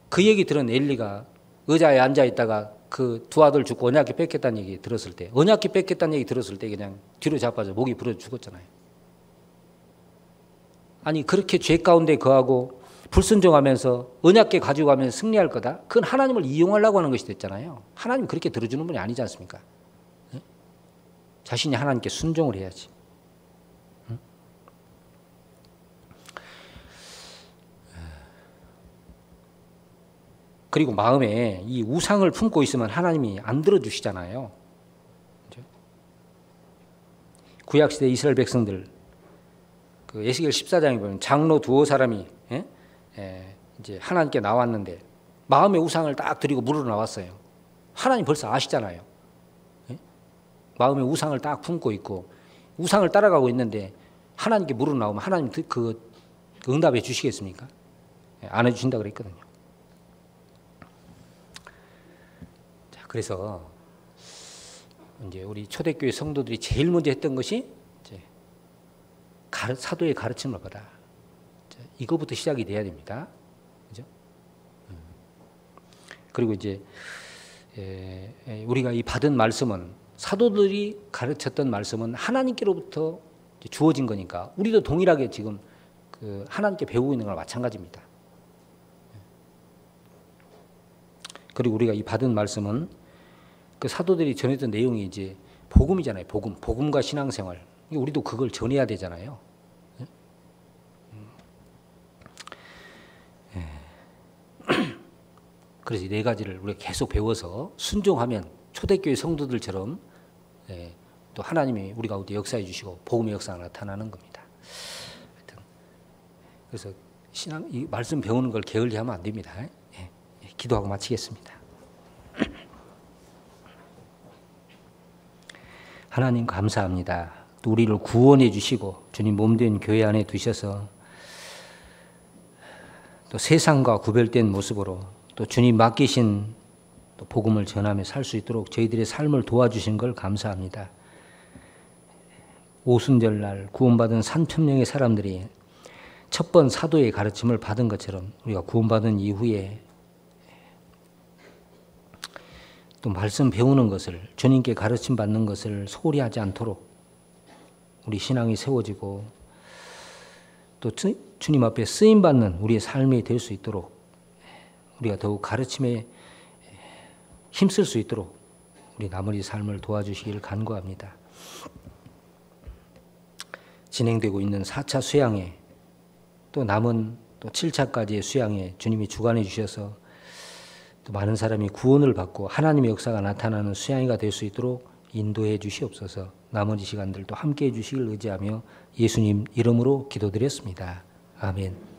그 얘기 들은 엘리가 의자에 앉아 있다가 그 두 아들 죽고 언약궤 뺏겼다는 얘기 들었을 때 언약궤 뺏겼다는 얘기 들었을 때 그냥 뒤로 자빠져 목이 부러져 죽었잖아요. 아니 그렇게 죄 가운데 거하고 불순종하면서 언약궤 가지고 가면 승리할 거다. 그건 하나님을 이용하려고 하는 것이 됐잖아요. 하나님 그렇게 들어주는 분이 아니지 않습니까? 자신이 하나님께 순종을 해야지. 그리고 마음에 이 우상을 품고 있으면 하나님이 안 들어주시잖아요. 구약시대 이스라엘 백성들 그 에스겔 14장에 보면 장로 두어 사람이 이제 하나님께 나왔는데 마음의 우상을 딱 드리고 물으러 나왔어요. 하나님 벌써 아시잖아요. 마음의 우상을 딱 품고 있고 우상을 따라가고 있는데 하나님께 물으러 나오면 하나님 그 응답해 주시겠습니까? 안 해주신다 그랬거든요. 자, 그래서 이제 우리 초대교회 성도들이 제일 먼저 했던 것이 이제 사도의 가르침을 받아. 이거부터 시작이 돼야 됩니다. 그죠? 그리고 이제 우리가 이 받은 말씀은 사도들이 가르쳤던 말씀은 하나님께로부터 주어진 거니까 우리도 동일하게 지금 그 하나님께 배우고 있는 거랑 마찬가지입니다. 그리고 우리가 이 받은 말씀은 그 사도들이 전했던 내용이 이제 복음이잖아요. 복음과 신앙생활. 우리도 그걸 전해야 되잖아요. 그래서 이 네 가지를 우리가 계속 배워서 순종하면 초대교회 성도들처럼 또 하나님이 우리 가운데 역사해 주시고 복음의 역사가 나타나는 겁니다. 하여튼 그래서 신앙 이 말씀 배우는 걸 게을리하면 안 됩니다. 기도하고 마치겠습니다. 하나님 감사합니다. 또 우리를 구원해 주시고 주님 몸된 교회 안에 두셔서 또 세상과 구별된 모습으로 또 주님 맡기신 또 복음을 전하며 살 수 있도록 저희들의 삶을 도와주신 걸 감사합니다. 오순절날 구원받은 3,000명의 사람들이 첫 번 사도의 가르침을 받은 것처럼 우리가 구원받은 이후에 또 말씀 배우는 것을 주님께 가르침 받는 것을 소홀히 하지 않도록 우리 신앙이 세워지고 또 주님 앞에 쓰임 받는 우리의 삶이 될 수 있도록 우리가 더욱 가르침에 힘쓸 수 있도록 우리 나머지 삶을 도와주시기를 간구합니다. 진행되고 있는 4차 수양회 또 남은 또 7차까지의 수양회 주님이 주관해 주셔서 또 많은 사람이 구원을 받고 하나님의 역사가 나타나는 수양회가 될 수 있도록 인도해 주시옵소서. 나머지 시간들도 함께해 주시길 의지하며 예수님 이름으로 기도드렸습니다. 아멘.